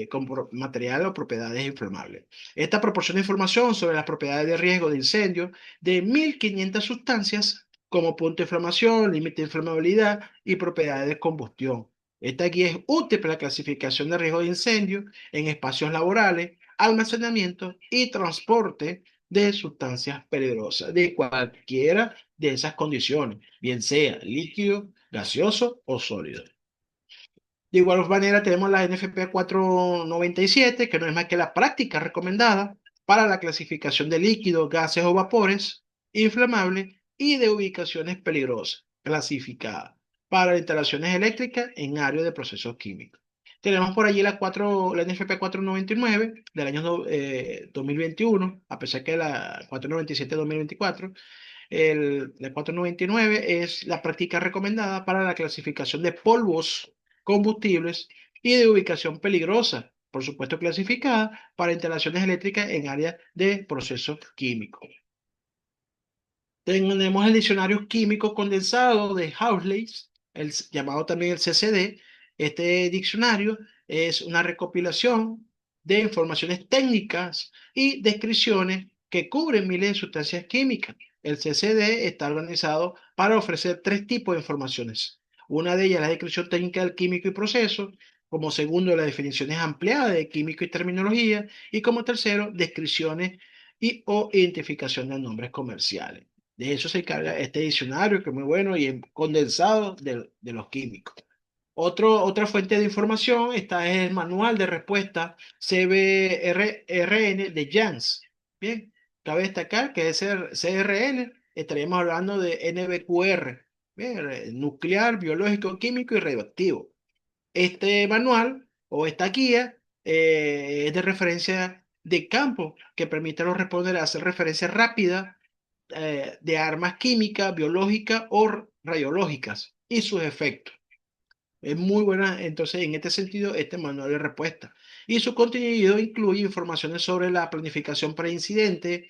con material o propiedades inflamables. Esta proporciona información sobre las propiedades de riesgo de incendio de 1.500 sustancias como punto de inflamación, límite de inflamabilidad y propiedades de combustión. Esta guía es útil para la clasificación de riesgo de incendio en espacios laborales, almacenamiento y transporte de sustancias peligrosas de cualquiera de esas condiciones, bien sea líquido, gaseoso o sólido. De igual manera, tenemos la NFPA 497, que no es más que la práctica recomendada para la clasificación de líquidos, gases o vapores inflamables y de ubicaciones peligrosas, clasificada para instalaciones eléctricas en áreas de procesos químicos. Tenemos por allí la NFPA 499 del año 2021, a pesar que la 497 de 2024. La 499 es la práctica recomendada para la clasificación de polvos, combustibles y de ubicación peligrosa, por supuesto clasificada para instalaciones eléctricas en áreas de procesos químicos. Tenemos el diccionario químico condensado de Housley, llamado también el CCD. Este diccionario es una recopilación de informaciones técnicas y descripciones que cubren miles de sustancias químicas. El CCD está organizado para ofrecer tres tipos de informaciones. Una de ellas es la descripción técnica del químico y proceso. Como segundo, las definiciones ampliadas de químico y terminología. Y como tercero, descripciones y o identificación de nombres comerciales. De eso se encarga este diccionario, que es muy bueno y es condensado de los químicos. Otra fuente de información, esta es el manual de respuesta CBRN de JANS. Bien, cabe destacar que ese CRN estaríamos hablando de NBQR, bien, nuclear, biológico, químico y radioactivo. Este manual o esta guía es de referencia de campo que permite a los respondedores hacer referencia rápida de armas químicas, biológicas o radiológicas y sus efectos. Es muy buena, entonces, en este sentido, este manual de respuesta. Y su contenido incluye informaciones sobre la planificación pre-incidente,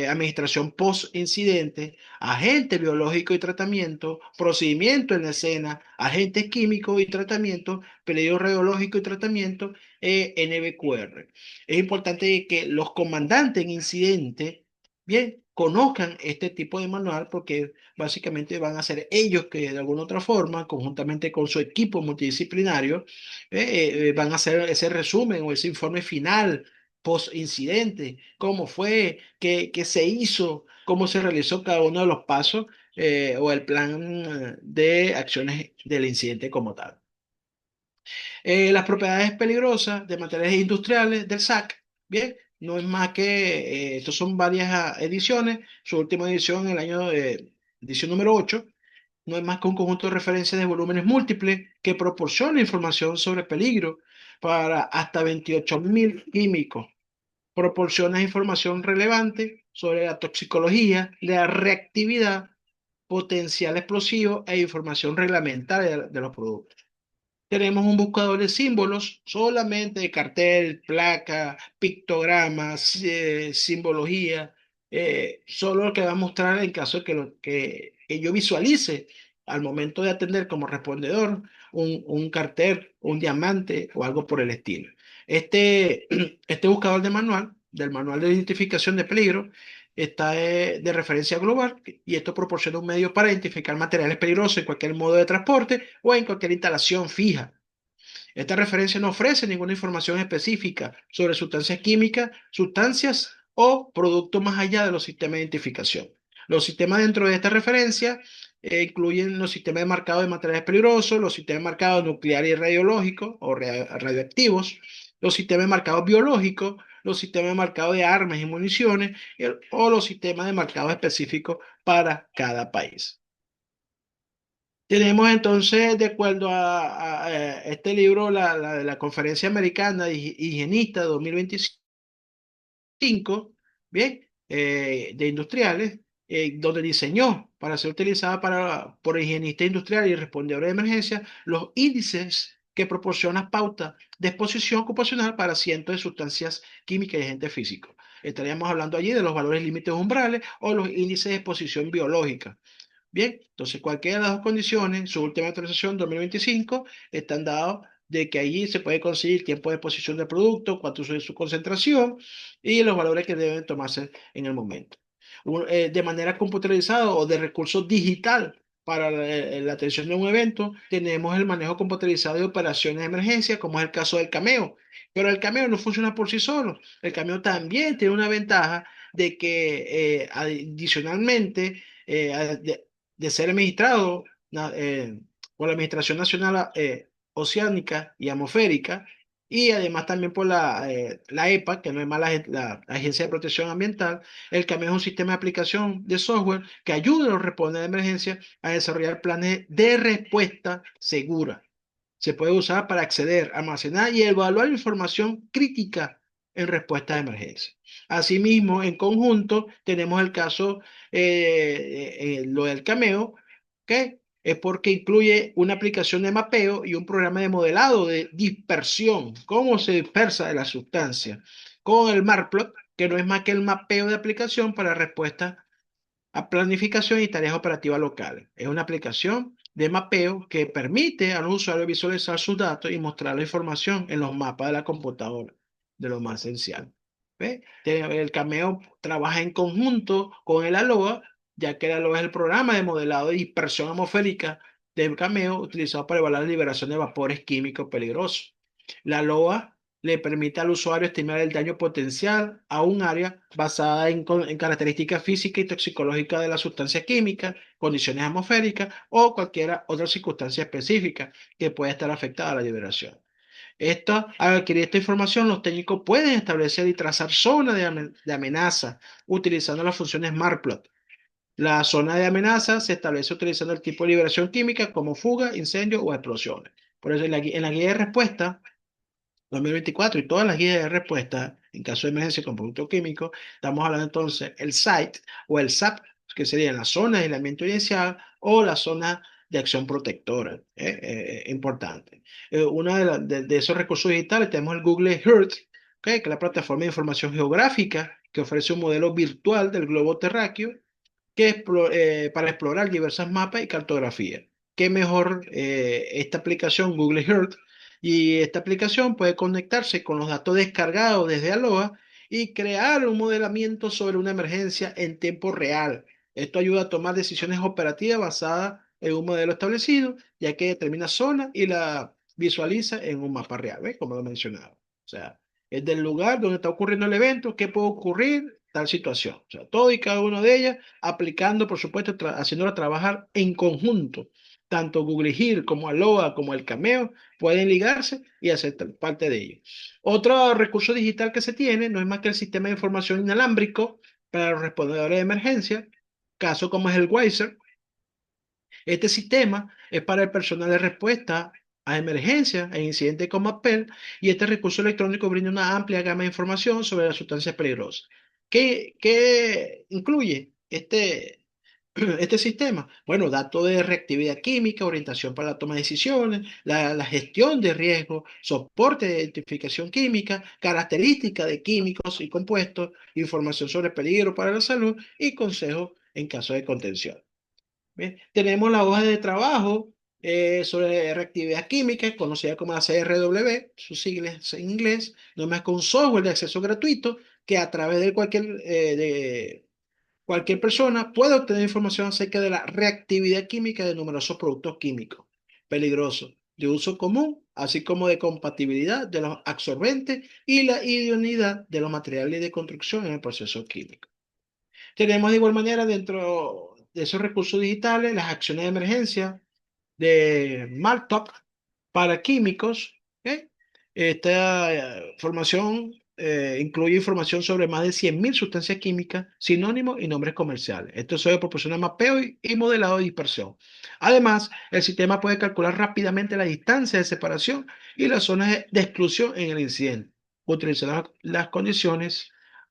administración post-incidente, agente biológico y tratamiento, procedimiento en la escena, agentes químicos y tratamiento, peligro radiológico y tratamiento, NBQR. Es importante que los comandantes en incidente, bien, conozcan este tipo de manual porque básicamente van a ser ellos que de alguna otra forma, conjuntamente con su equipo multidisciplinario, van a hacer ese resumen o ese informe final post incidente, cómo fue, qué se hizo, cómo se realizó cada uno de los pasos o el plan de acciones del incidente como tal. Las propiedades peligrosas de materiales industriales del SAC, bien, no es más que, estos son varias ediciones, su última edición en el año, edición número 8, no es más que un conjunto de referencias de volúmenes múltiples que proporciona información sobre peligro para hasta 28.000 químicos. Proporciona información relevante sobre la toxicología, la reactividad, potencial explosivo e información reglamentaria de los productos. Tenemos un buscador de símbolos, solamente de cartel, placa, pictogramas, simbología, solo lo que va a mostrar en caso de que yo visualice al momento de atender como respondedor un cartel, un diamante o algo por el estilo. Este, este buscador de manual, del manual de identificación de peligro, está de referencia global y esto proporciona un medio para identificar materiales peligrosos en cualquier modo de transporte o en cualquier instalación fija. Esta referencia no ofrece ninguna información específica sobre sustancias químicas, sustancias o productos más allá de los sistemas de identificación. Los sistemas dentro de esta referencia incluyen los sistemas de marcado de materiales peligrosos, los sistemas de marcado nuclear y radiológicos o radioactivos, los sistemas de marcado biológicos, los sistemas de marcado de armas y municiones o los sistemas de marcado específicos para cada país. Tenemos entonces, de acuerdo a este libro, la Conferencia Americana de Higienista 2025, bien, de industriales, donde diseñó para ser utilizada por higienistas industriales y respondedores de emergencia los índices que proporcionan pautas de exposición ocupacional para cientos de sustancias químicas y agentes físicos. Estaríamos hablando allí de los valores límites umbrales o los índices de exposición biológica. Bien, entonces cualquiera de las dos condiciones, su última actualización 2025, están dados de que allí se puede conseguir tiempo de exposición del producto, cuánto es su concentración y los valores que deben tomarse en el momento. De manera computarizada o de recurso digital para la atención de un evento, tenemos el manejo computarizado de operaciones de emergencia, como es el caso del Cameo. Pero el Cameo no funciona por sí solo. El Cameo también tiene una ventaja de que adicionalmente, de ser administrado por la Administración Nacional Oceánica y Atmosférica y además también por la EPA, que no es más la Agencia de Protección Ambiental. El CAMEO es un sistema de aplicación de software que ayuda a los responsables de emergencia a desarrollar planes de respuesta segura. Se puede usar para acceder, almacenar y evaluar información crítica en respuesta de emergencia. Asimismo, en conjunto, tenemos el caso, lo del Cameo, que es porque incluye una aplicación de mapeo y un programa de modelado de dispersión, cómo se dispersa de la sustancia, con el Marplot, que no es más que el mapeo de aplicación para respuesta a planificación y tareas operativas locales. Es una aplicación de mapeo que permite a los usuarios visualizar sus datos y mostrar la información en los mapas de la computadora, de lo más esencial. ¿Ve? El Cameo trabaja en conjunto con el ALOA, ya que el ALOA es el programa de modelado de dispersión atmosférica de cameo utilizado para evaluar la liberación de vapores químicos peligrosos. La LOA le permite al usuario estimar el daño potencial a un área basada en características físicas y toxicológicas de la sustancia química, condiciones atmosféricas o cualquier otra circunstancia específica que pueda estar afectada a la liberación. Al adquirir esta información, los técnicos pueden establecer y trazar zonas de amenaza utilizando las funciones SmartPlot. La zona de amenaza se establece utilizando el tipo de liberación química como fuga, incendio o explosiones. Por eso en la guía de respuesta 2024 y todas las guías de respuesta en caso de emergencia con producto químico, estamos hablando entonces el site o el SAP, que sería la zona de aislamiento inicial o la zona de acción protectora. Importante. Uno de esos recursos digitales tenemos el Google Earth, que es la plataforma de información geográfica que ofrece un modelo virtual del globo terráqueo para explorar diversos mapas y cartografías. ¿Qué mejor esta aplicación Google Earth? Y esta aplicación puede conectarse con los datos descargados desde Aloha y crear un modelamiento sobre una emergencia en tiempo real. Esto ayuda a tomar decisiones operativas basadas en un modelo establecido, ya que determina zona y la visualiza en un mapa real, ¿ves? Como lo mencionaba. O sea, es del lugar donde está ocurriendo el evento, qué puede ocurrir, tal situación. O sea, todo y cada una de ellas aplicando, por supuesto, haciéndola trabajar en conjunto. Tanto Google Earth como Aloha como el Cameo pueden ligarse y hacer parte de ello. Otro recurso digital que se tiene no es más que el sistema de información inalámbrico para los respondedores de emergencia, caso como es el Wiser. Este sistema es para el personal de respuesta a emergencias e incidentes como APEL y este recurso electrónico brinda una amplia gama de información sobre las sustancias peligrosas. ¿Qué incluye este sistema? Bueno, datos de reactividad química, orientación para la toma de decisiones, la gestión de riesgo, soporte de identificación química, características de químicos y compuestos, información sobre peligro para la salud y consejos en caso de contención. Bien, tenemos la hoja de trabajo sobre reactividad química, conocida como la CRW, sus siglas en inglés, no es más que un software de acceso gratuito que a través de cualquier persona puede obtener información acerca de la reactividad química de numerosos productos químicos peligrosos de uso común, así como de compatibilidad de los absorbentes y la idoneidad de los materiales de construcción en el proceso químico. Tenemos de igual manera dentro de esos recursos digitales las acciones de emergencia de Martop para químicos. ¿Ok? Esta formación incluye información sobre más de 100.000 sustancias químicas, sinónimos y nombres comerciales. Esto se proporciona mapeo y modelado de dispersión. Además, el sistema puede calcular rápidamente la distancia de separación y las zonas de exclusión en el incidente, utilizando las condiciones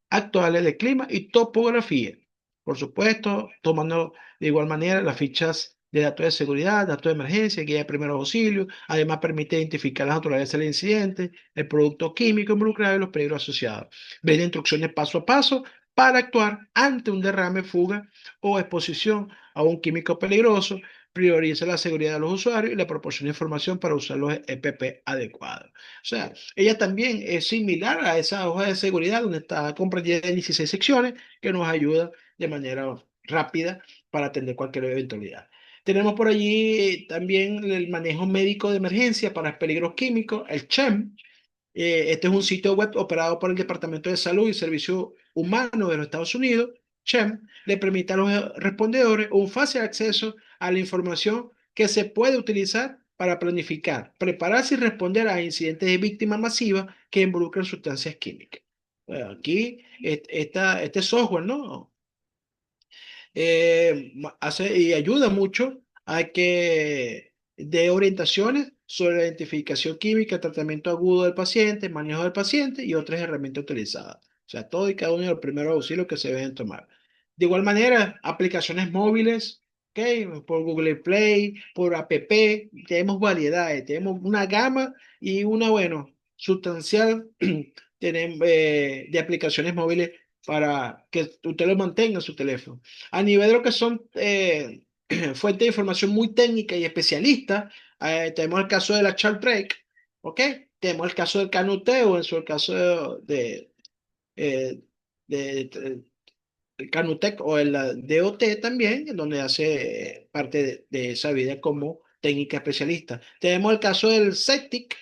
actuales de clima y topografía. Por supuesto, tomando de igual manera las fichas de datos de seguridad, datos de emergencia, guía de primeros auxilios. Además, permite identificar la naturaleza del incidente, el producto químico involucrado y los peligros asociados. Brinda instrucciones paso a paso para actuar ante un derrame, fuga o exposición a un químico peligroso. Prioriza la seguridad de los usuarios y le proporciona información para usar los EPP adecuados. O sea, ella también es similar a esa hoja de seguridad donde está comprendida en 16 secciones que nos ayuda de manera rápida para atender cualquier eventualidad. Tenemos por allí también el manejo médico de emergencia para peligros químicos, el CHEM. Este es un sitio web operado por el Departamento de Salud y Servicio Humano de los Estados Unidos. CHEM le permite a los respondedores un fácil acceso a la información que se puede utilizar para planificar, prepararse y responder a incidentes de víctimas masivas que involucran sustancias químicas. Bueno, aquí este software, ¿no? Hace y ayuda mucho a que dé orientaciones sobre la identificación química, tratamiento agudo del paciente, manejo del paciente y otras herramientas utilizadas. O sea, todo y cada uno de los primeros auxilios que se deben tomar. De igual manera, aplicaciones móviles, ¿ok? Por Google Play, por App, tenemos variedades, tenemos una gama y una, bueno, sustancial tenemos, de aplicaciones móviles para que usted lo mantenga en su teléfono. A nivel de lo que son fuentes de información muy técnica y especialista, tenemos el caso de la Chartbreak, ¿ok? Tenemos el caso del Canuteo, en su el caso eh, de el Canutec o el DOT también, en donde hace parte de esa vida como técnica especialista. Tenemos el caso del CETIC,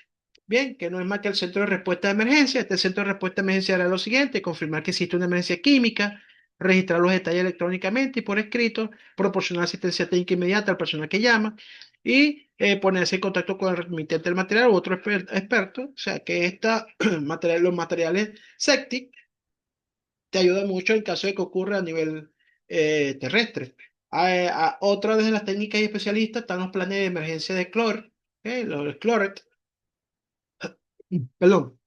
bien, que no es más que el centro de respuesta de emergencia. Este centro de respuesta de emergencia hará lo siguiente: confirmar que existe una emergencia química, registrar los detalles electrónicamente y por escrito, proporcionar asistencia técnica inmediata al personal que llama y ponerse en contacto con el remitente del material u otro experto. O sea que los materiales SEPTIC te ayuda mucho en caso de que ocurra a nivel terrestre. Otra de las técnicas y especialistas están los planes de emergencia de CLOR, los CLORET, perdón,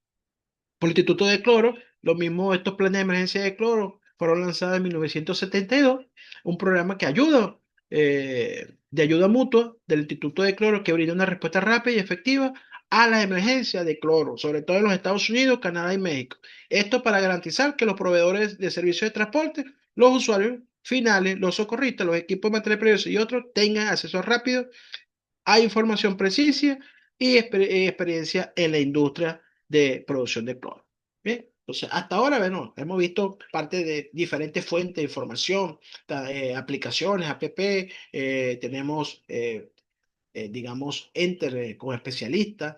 por el Instituto de Cloro. Lo mismo, estos planes de emergencia de cloro fueron lanzados en 1972, un programa que ayuda, de ayuda mutua del Instituto de Cloro, que brinda una respuesta rápida y efectiva a las emergencias de cloro, sobre todo en los Estados Unidos, Canadá y México. Esto para garantizar que los proveedores de servicios de transporte, los usuarios finales, los socorristas, los equipos de materiales peligrosos y otros tengan acceso rápido a información precisa y experiencia en la industria de producción de cloro. Bien, entonces hasta ahora, bueno, hemos visto parte de diferentes fuentes de información, aplicaciones, app, tenemos, digamos, Enter con especialistas,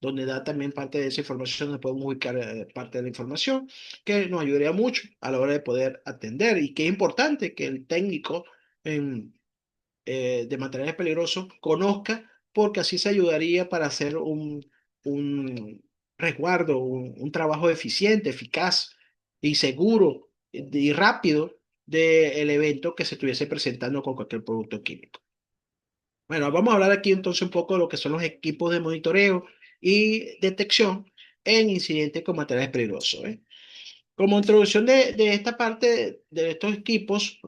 donde da también parte de esa información, donde podemos ubicar parte de la información, que nos ayudaría mucho a la hora de poder atender y que es importante que el técnico de materiales peligrosos conozca, porque así se ayudaría para hacer un resguardo, un trabajo eficiente, eficaz y seguro y rápido del evento que se estuviese presentando con cualquier producto químico. Bueno, vamos a hablar aquí entonces un poco de lo que son los equipos de monitoreo y detección en incidentes con materiales peligrosos. Como introducción de esta parte de estos equipos,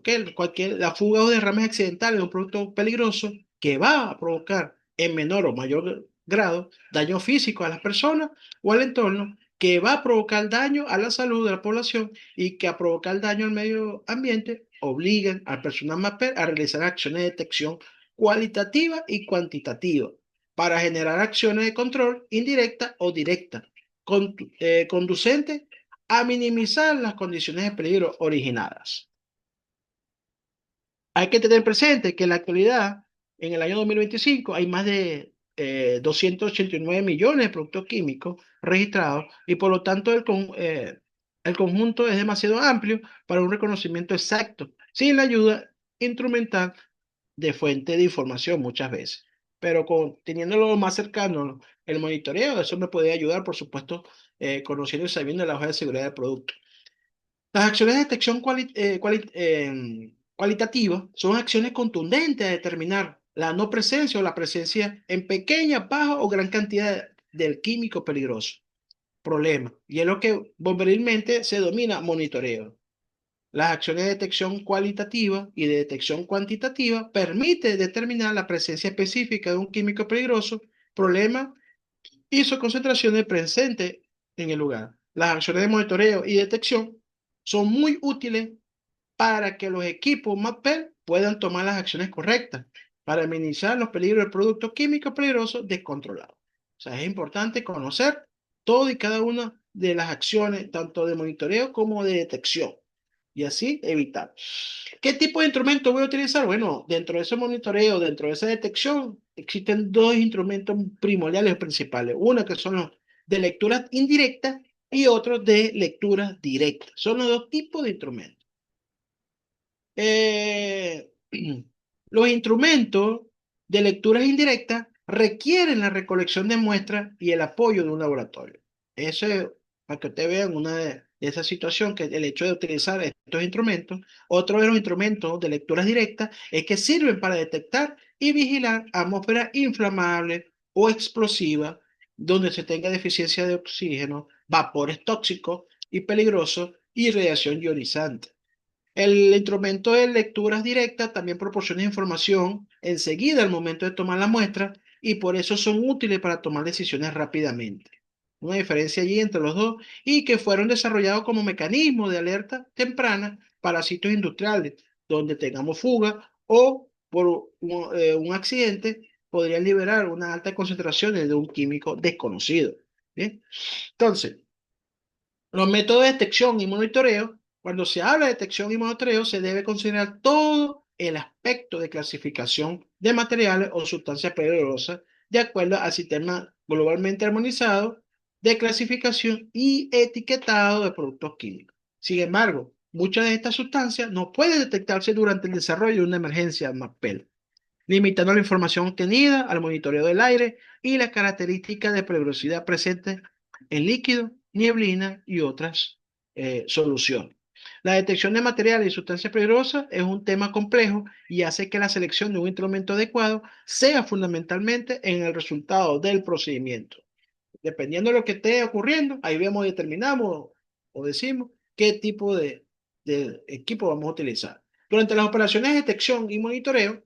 la fuga o derrames accidentales de un producto peligroso que va a provocar en menor o mayor grado daño físico a las personas o al entorno, que va a provocar daño a la salud de la población y que a provocar daño al medio ambiente, obligan al personal MAPER a realizar acciones de detección cualitativa y cuantitativa para generar acciones de control indirecta o directa, conducentes a minimizar las condiciones de peligro originadas. Hay que tener presente que en la actualidad, en el año 2025, hay más de 289 millones de productos químicos registrados y por lo tanto el conjunto es demasiado amplio para un reconocimiento exacto, sin la ayuda instrumental de fuente de información muchas veces. Pero teniéndolo más cercano, el monitoreo, eso me puede ayudar, por supuesto, conociendo y sabiendo la hoja de seguridad del producto. Las acciones de detección cualitativa son acciones contundentes a determinar la no presencia o la presencia en pequeña, baja o gran cantidad del químico peligroso. Problema. Y es lo que bomberilmente se denomina monitoreo. Las acciones de detección cualitativa y de detección cuantitativa permiten determinar la presencia específica de un químico peligroso, problema y sus concentraciones presentes en el lugar. Las acciones de monitoreo y detección son muy útiles para que los equipos MAPPER puedan tomar las acciones correctas para minimizar los peligros de productos químicos peligrosos descontrolados. O sea, es importante conocer todo y cada una de las acciones, tanto de monitoreo como de detección, y así evitar. ¿Qué tipo de instrumento voy a utilizar? Bueno, dentro de ese monitoreo, dentro de esa detección, existen dos instrumentos primordiales principales. Uno que son los de lectura indirecta y otros de lectura directa. Son los dos tipos de instrumentos. Eh, los instrumentos de lecturas indirectas requieren la recolección de muestras y el apoyo de un laboratorio. Eso es para que ustedes vean una de esas situaciones, que el hecho de utilizar estos instrumentos. Otro de los instrumentos de lecturas directas es que sirven para detectar y vigilar atmósferas inflamables o explosivas donde se tenga deficiencia de oxígeno, vapores tóxicos y peligrosos y radiación ionizante. El instrumento de lecturas directas también proporciona información enseguida al momento de tomar la muestra y por eso son útiles para tomar decisiones rápidamente. Una diferencia allí entre los dos y que fueron desarrollados como mecanismos de alerta temprana para sitios industriales donde tengamos fuga o por un accidente podrían liberar una alta concentración de un químico desconocido. ¿Bien? Entonces, los métodos de detección y monitoreo, cuando se habla de detección y monitoreo, se debe considerar todo el aspecto de clasificación de materiales o sustancias peligrosas de acuerdo al sistema globalmente armonizado de clasificación y etiquetado de productos químicos. Sin embargo, muchas de estas sustancias no pueden detectarse durante el desarrollo de una emergencia MAPPEL, limitando la información obtenida al monitoreo del aire y las características de peligrosidad presentes en líquido, nieblina y otras soluciones. La detección de materiales y sustancias peligrosas es un tema complejo y hace que la selección de un instrumento adecuado sea fundamentalmente en el resultado del procedimiento. Dependiendo de lo que esté ocurriendo, ahí vemos, determinamos o decimos qué tipo de equipo vamos a utilizar. Durante las operaciones de detección y monitoreo,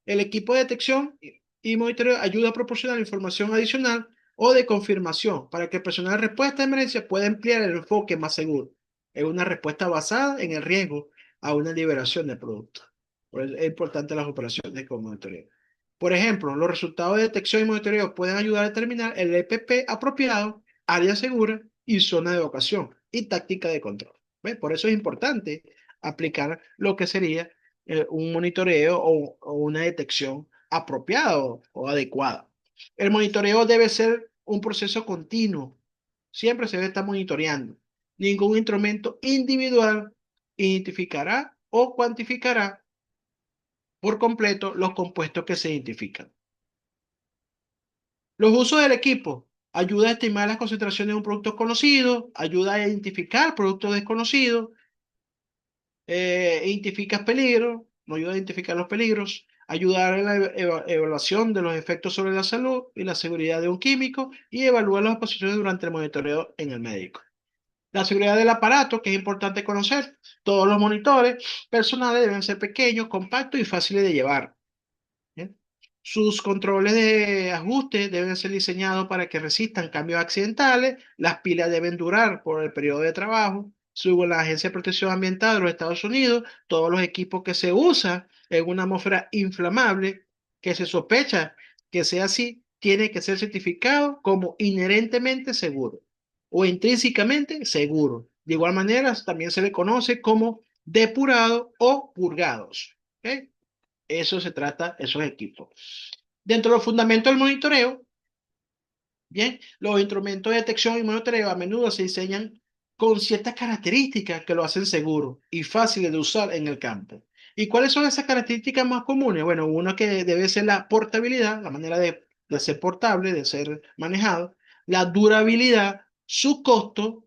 el equipo de detección y monitoreo ayuda a proporcionar información adicional o de confirmación para que el personal de respuesta de emergencia pueda emplear el enfoque más seguro en una respuesta basada en el riesgo a una liberación de producto. Por eso es importante las operaciones con monitoreo. Por ejemplo, los resultados de detección y monitoreo pueden ayudar a determinar el EPP apropiado, área segura y zona de evacuación y táctica de control. ¿Ves? Por eso es importante aplicar lo que sería un monitoreo o una detección apropiado o adecuada. El monitoreo debe ser un proceso continuo. Siempre se debe estar monitoreando. Ningún instrumento individual identificará o cuantificará por completo los compuestos que se identifican. Los usos del equipo. Ayuda a estimar las concentraciones de un producto conocido, ayuda a identificar productos desconocidos, identifica peligros, nos ayuda a identificar los peligros, ayudar en la evaluación de los efectos sobre la salud y la seguridad de un químico y evaluar las exposiciones durante el monitoreo en el médico. La seguridad del aparato, que es importante conocer. Todos los monitores personales deben ser pequeños, compactos y fáciles de llevar. ¿Bien? Sus controles de ajuste deben ser diseñados para que resistan cambios accidentales. Las pilas deben durar por el periodo de trabajo. Según la Agencia de Protección Ambiental de los Estados Unidos, todos los equipos que se usan en una atmósfera inflamable, que se sospecha que sea así, tiene que ser certificado como inherentemente seguro o intrínsecamente seguro. De igual manera, también se le conoce como depurado o purgados. ¿Ok? Eso se trata, esos equipos. Dentro de los fundamentos del monitoreo, bien, los instrumentos de detección y monitoreo a menudo se diseñan con ciertas características que lo hacen seguro y fáciles de usar en el campo. ¿Y cuáles son esas características más comunes? Bueno, uno que debe ser la portabilidad, la manera de ser portable, de ser manejado, la durabilidad, su costo,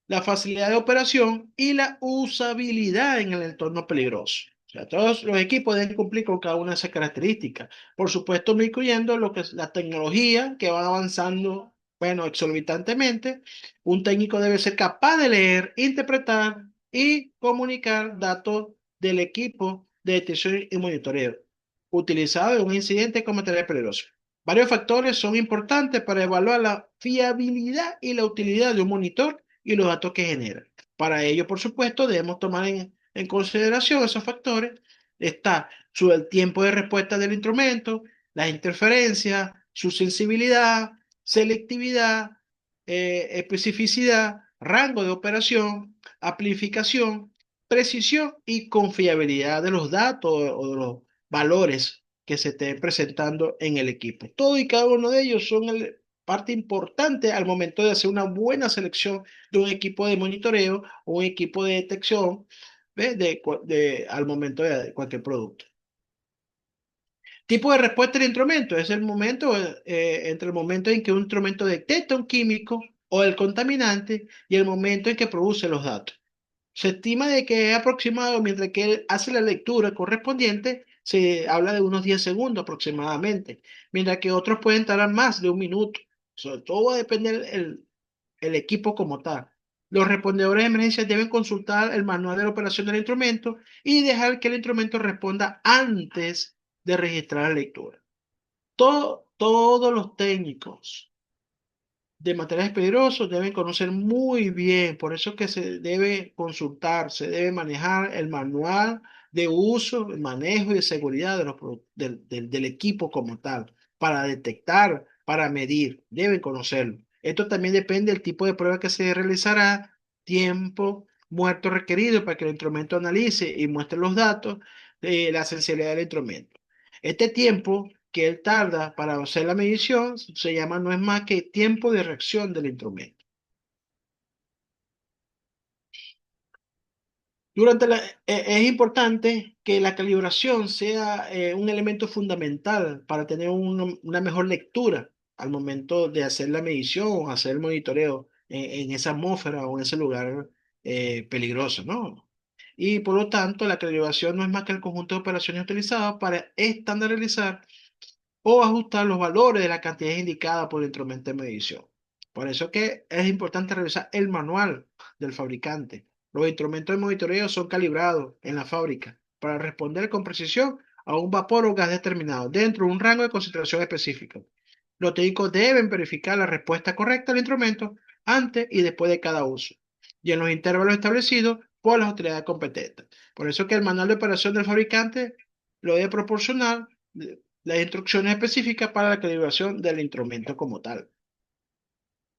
la facilidad de operación y la usabilidad en el entorno peligroso. O sea, todos los equipos deben cumplir con cada una de esas características. Por supuesto, no incluyendo lo que es la tecnología que va avanzando, bueno, exorbitantemente. Un técnico debe ser capaz de leer, interpretar y comunicar datos del equipo de detección y monitoreo utilizado en un incidente con material peligroso. Varios factores son importantes para evaluar la fiabilidad y la utilidad de un monitor y los datos que genera. Para ello, por supuesto, debemos tomar en consideración esos factores. Está el tiempo de respuesta del instrumento, las interferencias, su sensibilidad, selectividad, especificidad, rango de operación, amplificación, precisión y confiabilidad de los datos o de los valores que se estén presentando en el equipo. Todo y cada uno de ellos son parte importante al momento de hacer una buena selección de un equipo de monitoreo o un equipo de detección, ¿ves? Al momento de cualquier producto. Tipo de respuesta del instrumento es el momento, entre el momento en que un instrumento detecta un químico o el contaminante y el momento en que produce los datos. Se estima de que es aproximado, mientras que él hace la lectura correspondiente, se habla de unos 10 segundos aproximadamente, mientras que otros pueden tardar más de un minuto. Sobre todo va a depender el equipo como tal. Los respondedores de emergencia deben consultar el manual de la operación del instrumento y dejar que el instrumento responda antes de registrar la lectura. Todos los técnicos de materiales peligrosos deben conocer muy bien, por eso es que se debe consultar, se debe manejar el manual de uso, el manejo y de seguridad de del equipo como tal, para detectar, para medir, deben conocerlo. Esto también depende del tipo de prueba que se realizará, tiempo muerto requerido para que el instrumento analice y muestre los datos, la sensibilidad del instrumento. Este tiempo que él tarda para hacer la medición se llama no es más que tiempo de reacción del instrumento. Es importante que la calibración sea un elemento fundamental para tener una mejor lectura al momento de hacer la medición o hacer el monitoreo en esa atmósfera o en ese lugar peligroso, ¿no? Y por lo tanto, la calibración no es más que el conjunto de operaciones utilizadas para estandarizar o ajustar los valores de las cantidades indicadas por el instrumento de medición. Por eso que es importante revisar el manual del fabricante. Los instrumentos de monitoreo son calibrados en la fábrica para responder con precisión a un vapor o gas determinado dentro de un rango de concentración específico. Los técnicos deben verificar la respuesta correcta del instrumento antes y después de cada uso y en los intervalos establecidos por las autoridades competentes. Por eso que el manual de operación del fabricante lo debe proporcionar las instrucciones específicas para la calibración del instrumento como tal.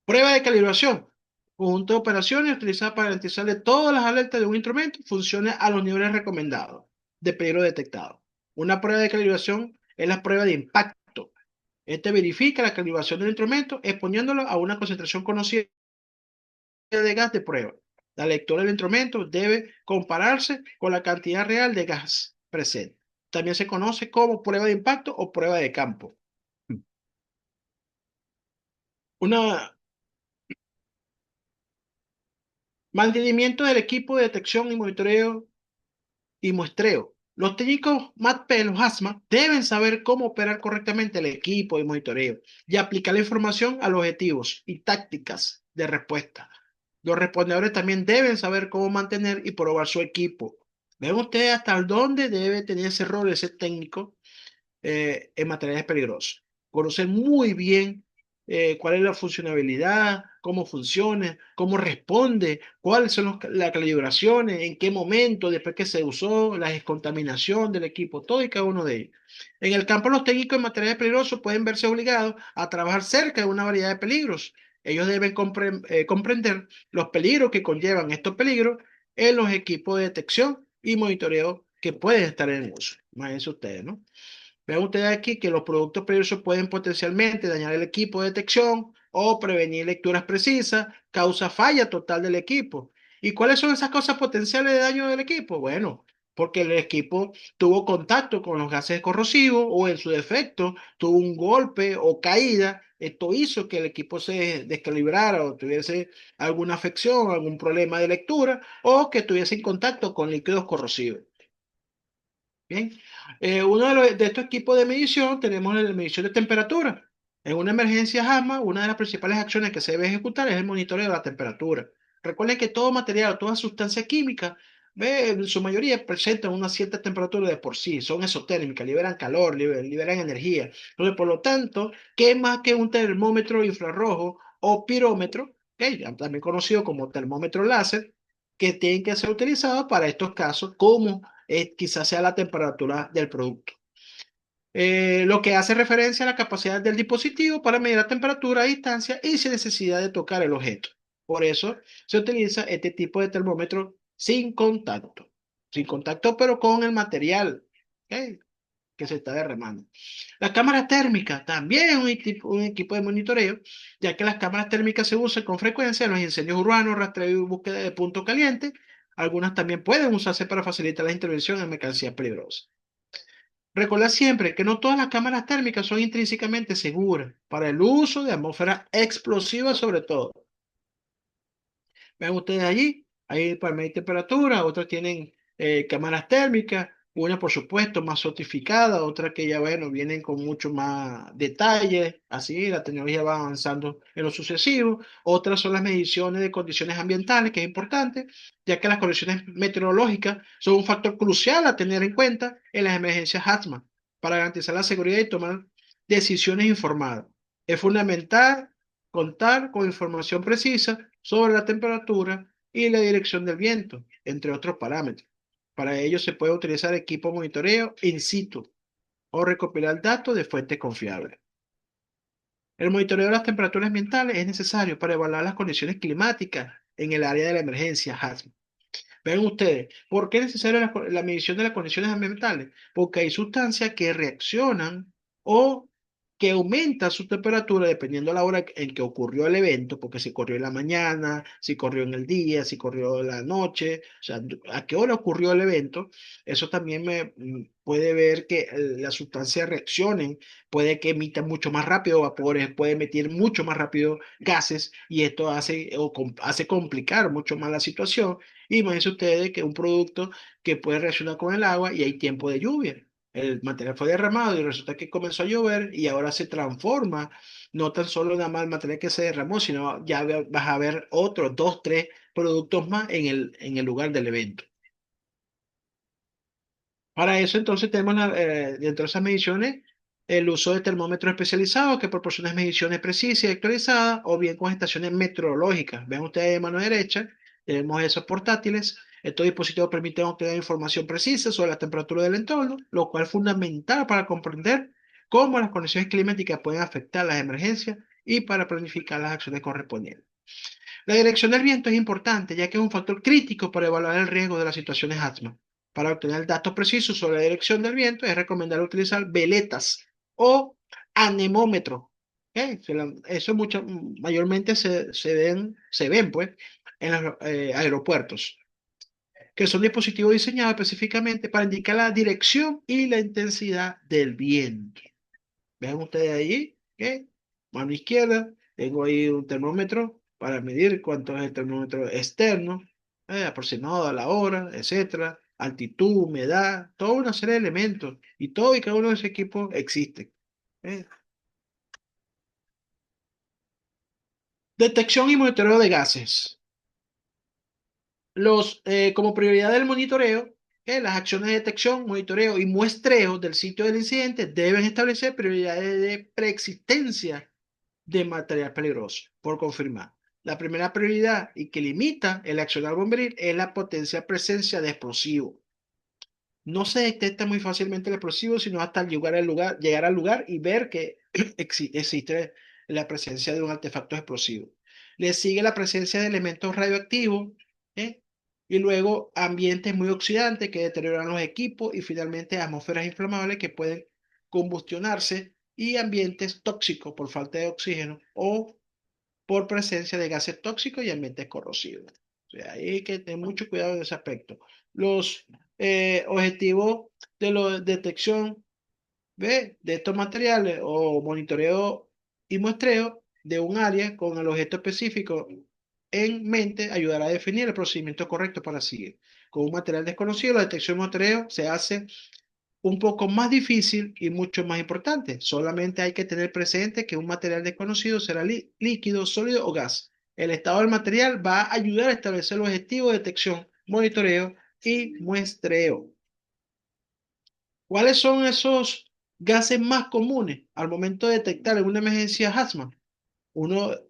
Prueba de calibración. Conjunto de operaciones utilizadas para garantizar que todas las alertas de un instrumento funcionen a los niveles recomendados de peligro detectado. Una prueba de calibración es la prueba de impacto. Este verifica la calibración del instrumento exponiéndolo a una concentración conocida de gas de prueba. La lectura del instrumento debe compararse con la cantidad real de gas presente. También se conoce como prueba de impacto o prueba de campo. Una mantenimiento del equipo de detección y monitoreo y muestreo. Los técnicos MATP, los ASMA, deben saber cómo operar correctamente el equipo de monitoreo y aplicar la información a los objetivos y tácticas de respuesta. Los respondedores también deben saber cómo mantener y probar su equipo. Ven ustedes hasta dónde debe tener ese rol ese técnico en materiales peligrosos. Conocer muy bien cuál es la funcionalidad, cómo funciona, cómo responde, cuáles son las calibraciones, en qué momento, después que se usó, la descontaminación del equipo, todo y cada uno de ellos. En el campo, los técnicos en materiales peligrosos pueden verse obligados a trabajar cerca de una variedad de peligros. Ellos deben comprender los peligros que conllevan estos peligros en los equipos de detección y monitoreo que pueden estar en uso. Imagínense ustedes, ¿no? Vean ustedes aquí que los productos peligrosos pueden potencialmente dañar el equipo de detección o prevenir lecturas precisas, causa falla total del equipo. ¿Y cuáles son esas causas potenciales de daño del equipo? Bueno, porque el equipo tuvo contacto con los gases corrosivos o en su defecto tuvo un golpe o caída. Esto hizo que el equipo se descalibrara o tuviese alguna afección, algún problema de lectura o que estuviese en contacto con líquidos corrosivos. Bien, uno de estos equipos de medición tenemos la medición de temperatura. En una emergencia JAMA, una de las principales acciones que se debe ejecutar es el monitoreo de la temperatura. Recuerden que todo material, toda sustancia química, en su mayoría presentan una cierta temperatura de por sí, son exotérmicas, liberan calor, liberan energía. Entonces, por lo tanto, ¿qué más que un termómetro infrarrojo o pirómetro, también conocido como termómetro láser, que tienen que ser utilizados para estos casos como quizás sea la temperatura del producto? Lo que hace referencia a la capacidad del dispositivo para medir la temperatura a distancia y sin necesidad de tocar el objeto. Por eso se utiliza este tipo de termómetro sin contacto pero con el material, ¿ok?, que se está derramando. Las cámaras térmicas también es un equipo de monitoreo, ya que las cámaras térmicas se usan con frecuencia en los incendios urbanos, rastreo y búsqueda de puntos calientes. Algunas también pueden usarse para facilitar la intervención en mercancías peligrosas. Recordad siempre que no todas las cámaras térmicas son intrínsecamente seguras para el uso de atmósferas explosivas sobre todo. Vean ustedes allí, hay para medir temperatura, otras tienen cámaras térmicas, una por supuesto más sofisticadas, otras que ya bueno, vienen con mucho más detalle, así la tecnología va avanzando en lo sucesivo. Otras son las mediciones de condiciones ambientales, que es importante, ya que las condiciones meteorológicas son un factor crucial a tener en cuenta en las emergencias hazma para garantizar la seguridad y tomar decisiones informadas. Es fundamental contar con información precisa sobre la temperatura y la dirección del viento, entre otros parámetros. Para ello se puede utilizar equipo de monitoreo in situ o recopilar datos de fuentes confiables. El monitoreo de las temperaturas ambientales es necesario para evaluar las condiciones climáticas en el área de la emergencia hazma. Vean ustedes, ¿por qué es necesaria la medición de las condiciones ambientales? Porque hay sustancias que reaccionan o que aumentan su temperatura dependiendo de la hora en que ocurrió el evento, porque si corrió en la mañana, si corrió en el día, si corrió en la noche, o sea, a qué hora ocurrió el evento, eso también puede ver que las sustancias reaccionen, puede que emitan mucho más rápido vapores, puede emitir mucho más rápido gases y esto hace complicar mucho más la situación. Y imagínense ustedes que un producto que puede reaccionar con el agua y hay tiempo de lluvia. El material fue derramado y resulta que comenzó a llover y ahora se transforma, no tan solo nada más el material que se derramó, sino ya vas a ver otros dos, tres productos más en el lugar del evento. Para eso entonces tenemos dentro de esas mediciones el uso de termómetros especializados que proporcionan mediciones precisas y actualizadas o bien con estaciones meteorológicas. Ven ustedes de mano derecha, tenemos esos portátiles. Estos dispositivos permiten obtener información precisa sobre la temperatura del entorno, lo cual es fundamental para comprender cómo las condiciones climáticas pueden afectar las emergencias y para planificar las acciones correspondientes. La dirección del viento es importante, ya que es un factor crítico para evaluar el riesgo de las situaciones asma. Para obtener datos precisos sobre la dirección del viento, es recomendable utilizar veletas o anemómetro. ¿Ok? Eso mayormente se ven pues, en los aeropuertos, que son dispositivos diseñados específicamente para indicar la dirección y la intensidad del viento. Vean ustedes ahí, ¿qué? Mano izquierda, tengo ahí un termómetro para medir cuánto es el termómetro externo, aproximado a la hora, etcétera, altitud, humedad, toda una serie de elementos. Y todo y cada uno de esos equipos existe. ¿Eh? Detección y monitoreo de gases. Como prioridad del monitoreo, las acciones de detección, monitoreo y muestreo del sitio del incidente deben establecer prioridades de preexistencia de material peligroso, por confirmar. La primera prioridad y que limita el accionar bomberil es la potencial presencia de explosivos. No se detecta muy fácilmente el explosivo, sino hasta llegar al lugar y ver que existe la presencia de un artefacto explosivo. Le sigue la presencia de elementos radioactivos, ¿eh? Y luego ambientes muy oxidantes que deterioran los equipos y finalmente atmósferas inflamables que pueden combustionarse y ambientes tóxicos por falta de oxígeno o por presencia de gases tóxicos y ambientes corrosivos. O sea, hay que tener mucho cuidado en ese aspecto. Los objetivos de la detección de estos materiales o monitoreo y muestreo de un área con el objeto específico en mente ayudará a definir el procedimiento correcto para seguir. Con un material desconocido, la detección y muestreo se hace un poco más difícil y mucho más importante. Solamente hay que tener presente que un material desconocido será líquido, sólido o gas. El estado del material va a ayudar a establecer los objetivos de detección, monitoreo y muestreo. ¿Cuáles son esos gases más comunes al momento de detectar en una emergencia hazmat?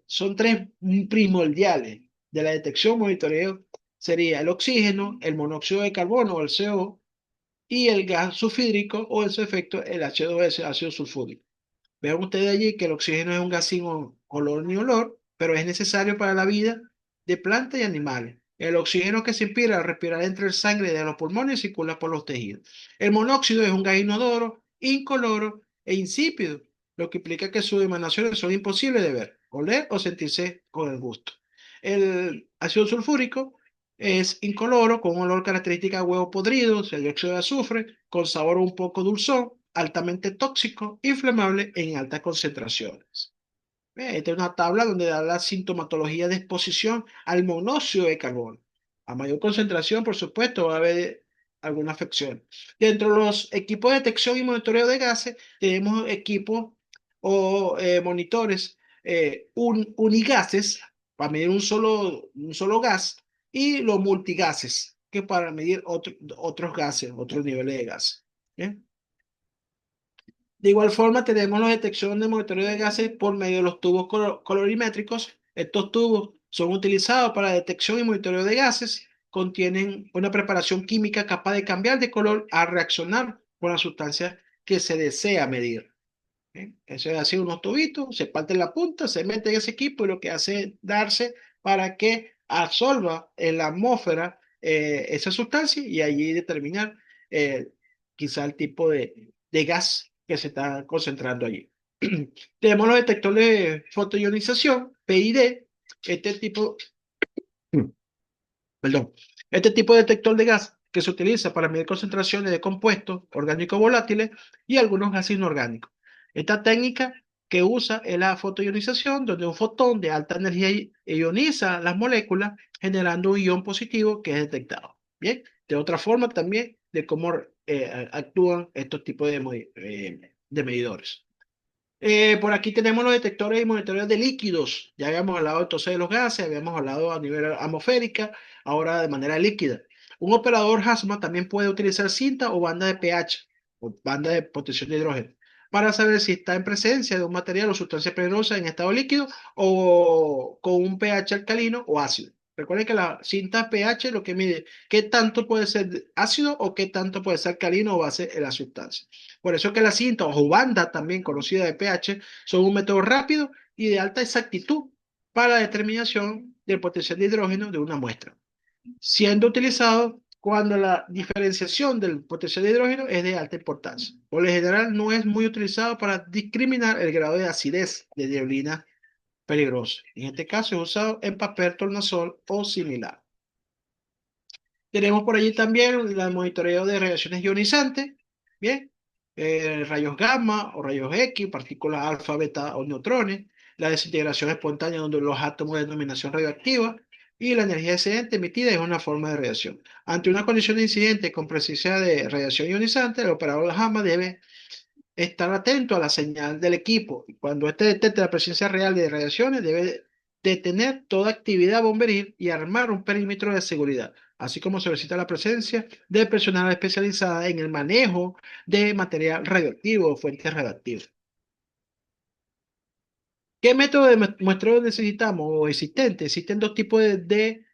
Son tres primordiales de la detección, monitoreo. Sería el oxígeno, el monóxido de carbono o el CO y el gas sulfídrico o en su efecto el H2S, ácido sulfúrico. Vean ustedes allí que el oxígeno es un gas sin olor ni olor, pero es necesario para la vida de plantas y animales. El oxígeno que se inspira al respirar entre el sangre de los pulmones circula por los tejidos. El monóxido es un gas inodoro, incoloro e insípido, lo que implica que sus emanaciones son imposibles de ver, oler o sentirse con el gusto. El ácido sulfúrico es incoloro, con un olor característico a huevo podrido, dióxido de azufre, con sabor un poco dulzón, altamente tóxico, inflamable en altas concentraciones. Esta es una tabla donde da la sintomatología de exposición al monóxido de carbono. A mayor concentración, por supuesto, va a haber alguna afección. Dentro de los equipos de detección y monitoreo de gases, tenemos equipos o monitores unigases para medir un solo gas y los multigases, que para medir otros gases, otros niveles de gas. ¿Bien? De igual forma, tenemos la detección de monitoreo de gases por medio de los tubos colorimétricos. Estos tubos son utilizados para la detección y monitoreo de gases. Contienen una preparación química capaz de cambiar de color al reaccionar con la sustancia que se desea medir. ¿Eh? Eso es así, unos tubitos, se parte la punta, se mete en ese equipo y lo que hace es darse para que absorba en la atmósfera esa sustancia y allí determinar eh, quizá el tipo de gas que se está concentrando allí. Tenemos los detectores de fotoionización, PID. Este tipo, perdón, este tipo de detector de gas que se utiliza para medir concentraciones de compuestos orgánicos volátiles y algunos gases inorgánicos. Esta técnica que usa es la fotoionización, donde un fotón de alta energía ioniza las moléculas, generando un ion positivo que es detectado. Bien, de otra forma también de cómo actúan estos tipos de medidores. Por aquí tenemos los detectores y monitores de líquidos. Ya habíamos hablado entonces de los gases, habíamos hablado a nivel atmosférica, ahora de manera líquida. Un operador HAZMAT también puede utilizar cinta o banda de pH o banda de protección de hidrógeno para saber si está en presencia de un material o sustancia peligrosa en estado líquido o con un pH alcalino o ácido. Recuerden que la cinta pH lo que mide qué tanto puede ser ácido o qué tanto puede ser alcalino o base en la sustancia. Por eso que la cinta o banda, también conocida de pH, son un método rápido y de alta exactitud para la determinación del potencial de hidrógeno de una muestra, siendo utilizado cuando la diferenciación del potencial de hidrógeno es de alta importancia. Por lo general, no es muy utilizado para discriminar el grado de acidez de neblina peligrosa. En este caso, es usado en papel tornasol o similar. Tenemos por allí también el monitoreo de radiaciones ionizantes, bien, rayos gamma o rayos X, partículas alfa, beta o neutrones, la desintegración espontánea donde los átomos de denominación radioactiva y la energía excedente emitida es una forma de radiación. Ante una condición de incidente con presencia de radiación ionizante, el operador gamma debe estar atento a la señal del equipo. Y cuando éste detecte la presencia real de radiaciones, debe detener toda actividad bomberil y armar un perímetro de seguridad, así como solicita la presencia de personal especializada en el manejo de material radioactivo o fuentes radioactivas. ¿Qué método de muestreo necesitamos o existente? Existen dos tipos de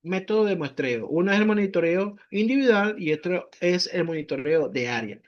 métodos de muestreo. Uno es el monitoreo individual y otro es el monitoreo de área.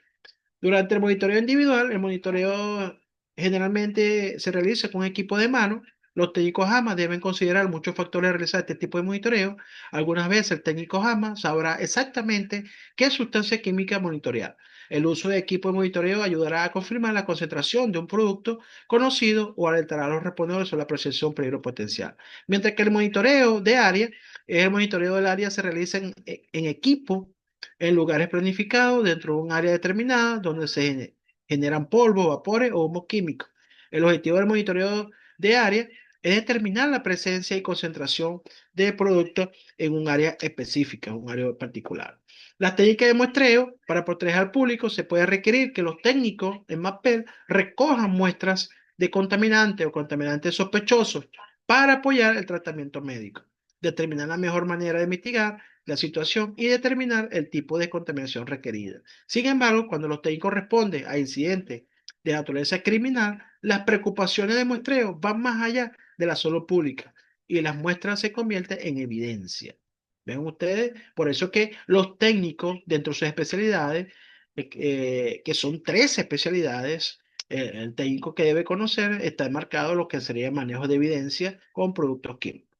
Durante el monitoreo individual, el monitoreo generalmente se realiza con un equipo de mano. Los técnicos JAMA deben considerar muchos factores de realizar este tipo de monitoreo. Algunas veces el técnico JAMA sabrá exactamente qué sustancia química monitorear. El uso de equipo de monitoreo ayudará a confirmar la concentración de un producto conocido o alertará a los respondedores sobre la percepción peligro potencial. Mientras que el monitoreo de área, el monitoreo del área se realiza en equipo en lugares planificados dentro de un área determinada donde se generan polvo, vapores o humos químicos. El objetivo del monitoreo de área es determinar la presencia y concentración de productos en un área específica, un área particular. Las técnicas de muestreo para proteger al público se puede requerir que los técnicos en MAPEL recojan muestras de contaminantes o contaminantes sospechosos para apoyar el tratamiento médico, determinar la mejor manera de mitigar la situación y determinar el tipo de contaminación requerida. Sin embargo, cuando los técnicos responden a incidentes de naturaleza criminal, las preocupaciones de muestreo van más allá de la salud pública y las muestras se convierten en evidencia. ¿Ven ustedes? Por eso que los técnicos, dentro de sus especialidades, que son tres especialidades, el técnico que debe conocer está enmarcado lo que sería el manejo de evidencia con productos químicos.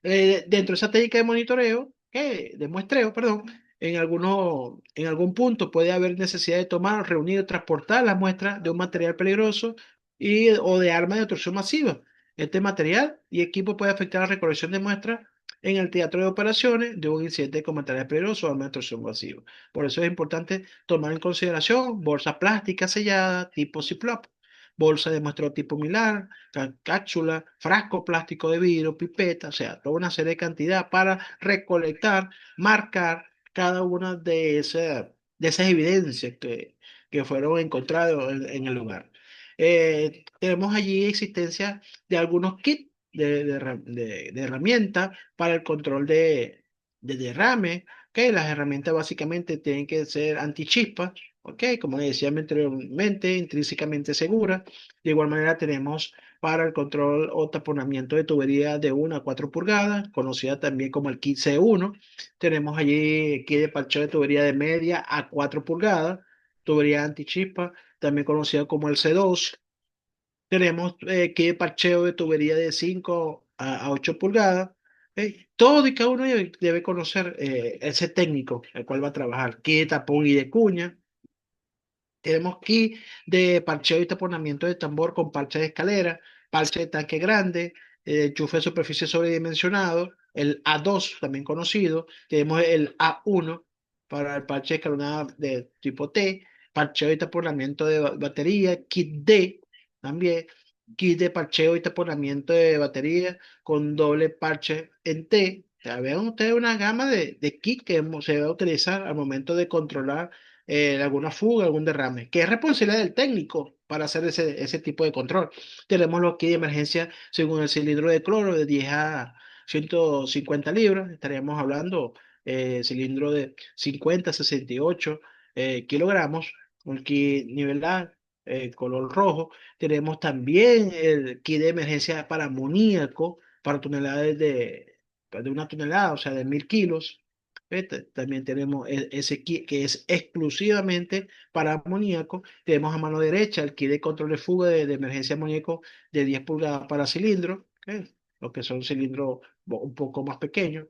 Dentro de esa técnica de monitoreo, de muestreo, perdón, en algún punto puede haber necesidad de tomar, reunir o transportar las muestras de un material peligroso o de armas de destrucción masiva. Este material y equipo puede afectar la recolección de muestras en el teatro de operaciones de un incidente con material peligroso o armas de destrucción masiva. Por eso es importante tomar en consideración bolsas plásticas selladas tipo Ziploc, bolsa de muestreo tipo Milar, cápsula, frasco plástico de vidrio, pipeta, o sea, toda una serie de cantidad para recolectar, marcar cada una de esas evidencias que fueron encontradas en el lugar. Tenemos allí existencia de algunos kits de herramientas para el control de derrame, que las herramientas básicamente tienen que ser antichispas, ¿ok? Como decía anteriormente, intrínsecamente seguras. De igual manera tenemos para el control o taponamiento de tubería de 1 a 4 pulgadas, conocida también como el kit C1. Tenemos allí kit de parcheo de tubería de media a 4 pulgadas, tubería antichispa, también conocida como el C2. Tenemos kit de parcheo de tubería de 5 a 8 pulgadas, Todo y cada uno debe conocer ese técnico el cual va a trabajar, qué de tapón y de cuña. Tenemos kit de parcheo y taponamiento de tambor con parche de escalera, parche de tanque grande, enchufe de superficie sobredimensionado, el A2 también conocido. Tenemos el A1 para el parche escalonado de tipo T, parcheo y taponamiento de batería, kit D también, kit de parcheo y taponamiento de batería con doble parche en T. O sea, vean ustedes una gama de kit que se va a utilizar al momento de controlar alguna fuga, algún derrame, que es responsabilidad del técnico para hacer ese tipo de control. Tenemos los kits de emergencia según el cilindro de cloro de 10 a 150 libras, estaríamos hablando cilindro de 50 a 68 kilogramos, un kit nivel A, color rojo. Tenemos también el kit de emergencia para amoníaco, para toneladas de 1 tonelada, o sea, de 1000 kilos. También tenemos ese kit que es exclusivamente para amoníaco. Tenemos a mano derecha el kit de control de fuga de emergencia amoníaco de 10 pulgadas para cilindro, lo que son cilindros un poco más pequeños.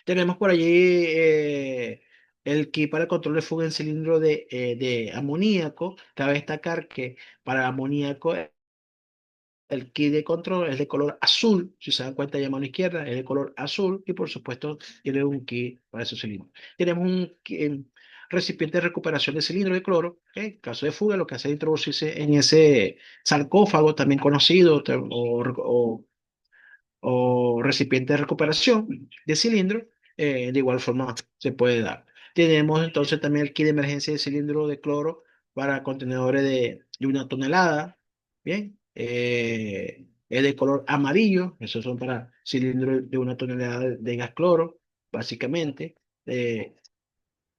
Tenemos por allí el kit para el control de fuga en cilindro de amoníaco. Cabe destacar que para amoníaco el kit de control es de color azul, si se dan cuenta ya a mano izquierda, es de color azul y por supuesto tiene un kit para esos cilindros. Tenemos recipiente de recuperación de cilindro de cloro, que en caso de fuga lo que hace es introducirse en ese sarcófago también conocido o recipiente de recuperación de cilindro, de igual forma se puede dar. Tenemos entonces también el kit de emergencia de cilindro de cloro para contenedores de 1 tonelada, bien, es de color amarillo, esos son para cilindros de 1 tonelada de gas cloro, básicamente, eh,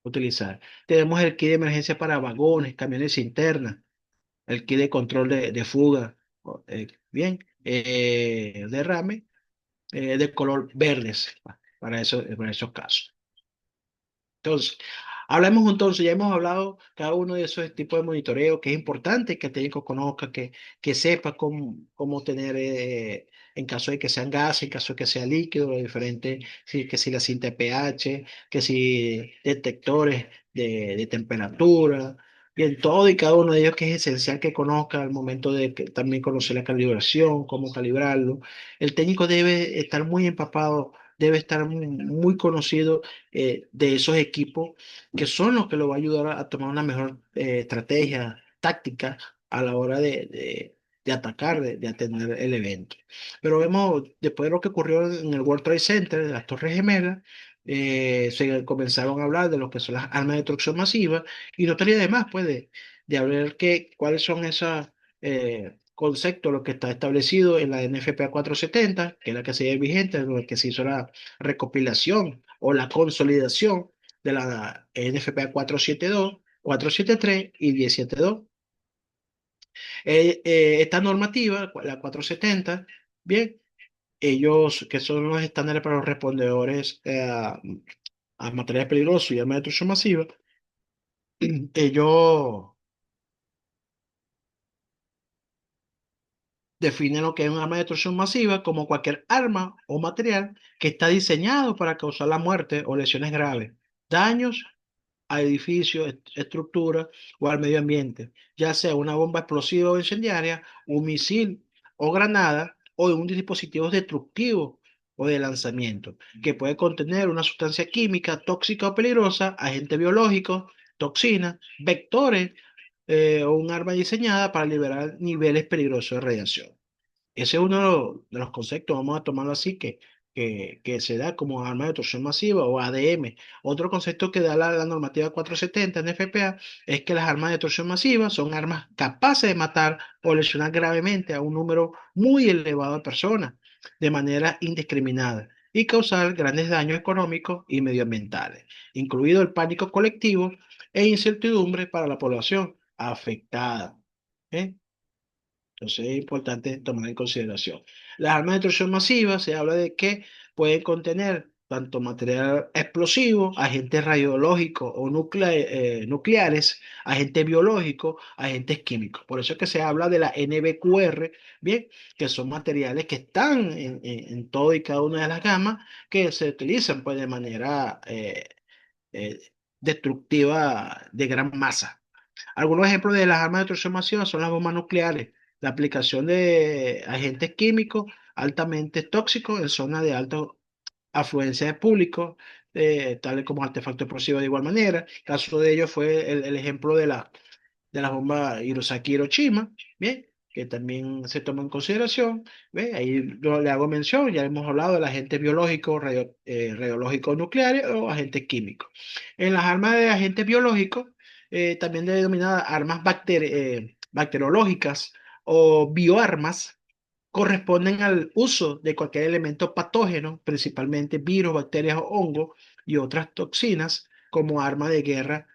utilizar. Tenemos el kit de emergencia para vagones, camiones cisternas, el kit de control de fuga, bien, derrame de color verdes para esos casos. Entonces, hablemos entonces, ya hemos hablado cada uno de esos tipos de monitoreo, que es importante que el técnico conozca, que sepa cómo tener, en caso de que sean gases, en caso de que sea líquido, lo diferente, que si la cinta de pH, que si detectores de temperatura, bien, todo y cada uno de ellos que es esencial que conozca al momento de también conocer la calibración, cómo calibrarlo. El técnico debe estar muy empapado, debe estar muy conocido de esos equipos que son los que lo va a ayudar a tomar una mejor estrategia táctica a la hora de atacar, de atender el evento. Pero vemos, después de lo que ocurrió en el World Trade Center, de las Torres Gemelas, se comenzaron a hablar de lo que son las armas de destrucción masiva y no estaría de más, pues, de hablar cuáles son esos conceptos, lo que está establecido en la NFPA 470, que es la que sigue vigente, en la que se hizo la recopilación o la consolidación de la NFPA 472, 473 y 172. Esta normativa, la 470, bien, ellos que son los estándares para los respondedores a materiales peligrosos y armas de destrucción masiva, ellos definen lo que es un arma de destrucción masiva como cualquier arma o material que está diseñado para causar la muerte o lesiones graves, daños a edificios, estructuras o al medio ambiente, ya sea una bomba explosiva o incendiaria, un misil o granada o un dispositivo destructivo o de lanzamiento, que puede contener una sustancia química tóxica o peligrosa, agente biológico, toxinas, vectores o un arma diseñada para liberar niveles peligrosos de radiación. Ese es uno de los conceptos, vamos a tomarlo así, que se da como arma de destrucción masiva o ADM. Otro concepto que da la normativa 470 en FPA es que las armas de destrucción masiva son armas capaces de matar o lesionar gravemente a un número muy elevado de personas de manera indiscriminada y causar grandes daños económicos y medioambientales, incluido el pánico colectivo e incertidumbre para la población afectada. ¿Eh? Entonces es importante tomar en consideración. Las armas de destrucción masiva se habla de que pueden contener tanto material explosivo, agentes radiológicos o nucleares, agentes biológicos, agentes químicos. Por eso es que se habla de la NBQR, bien, que son materiales que están en todo y cada una de las gamas que se utilizan pues de manera eh, destructiva de gran masa. Algunos ejemplos de las armas de destrucción masiva son las bombas nucleares, la aplicación de agentes químicos altamente tóxicos en zonas de alta afluencia de público, tales como artefactos explosivos de igual manera. Caso de ello fue el ejemplo de las bombas Hirosaki y Hiroshima, ¿bien? Que también se toma en consideración, ¿ve? Ahí le hago mención, ya hemos hablado del agente biológico, radiológico nucleares o agentes químicos. En las armas de agentes biológicos, también denominadas armas bacteriológicas o bioarmas, corresponden al uso de cualquier elemento patógeno, principalmente virus, bacterias o hongos y otras toxinas como arma de guerra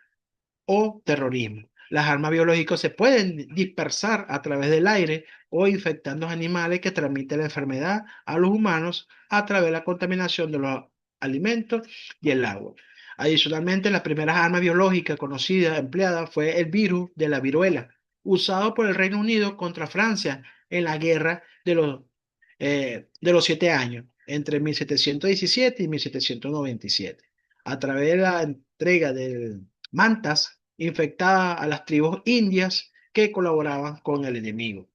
o terrorismo. Las armas biológicas se pueden dispersar a través del aire o infectando animales que transmiten la enfermedad a los humanos a través de la contaminación de los alimentos y el agua. Adicionalmente, las primeras armas biológicas conocidas empleadas fue el virus de la viruela, usado por el Reino Unido contra Francia en la guerra de los 7 años, entre 1717 y 1797. A través de la entrega de mantas infectadas a las tribus indias que colaboraban con el enemigo.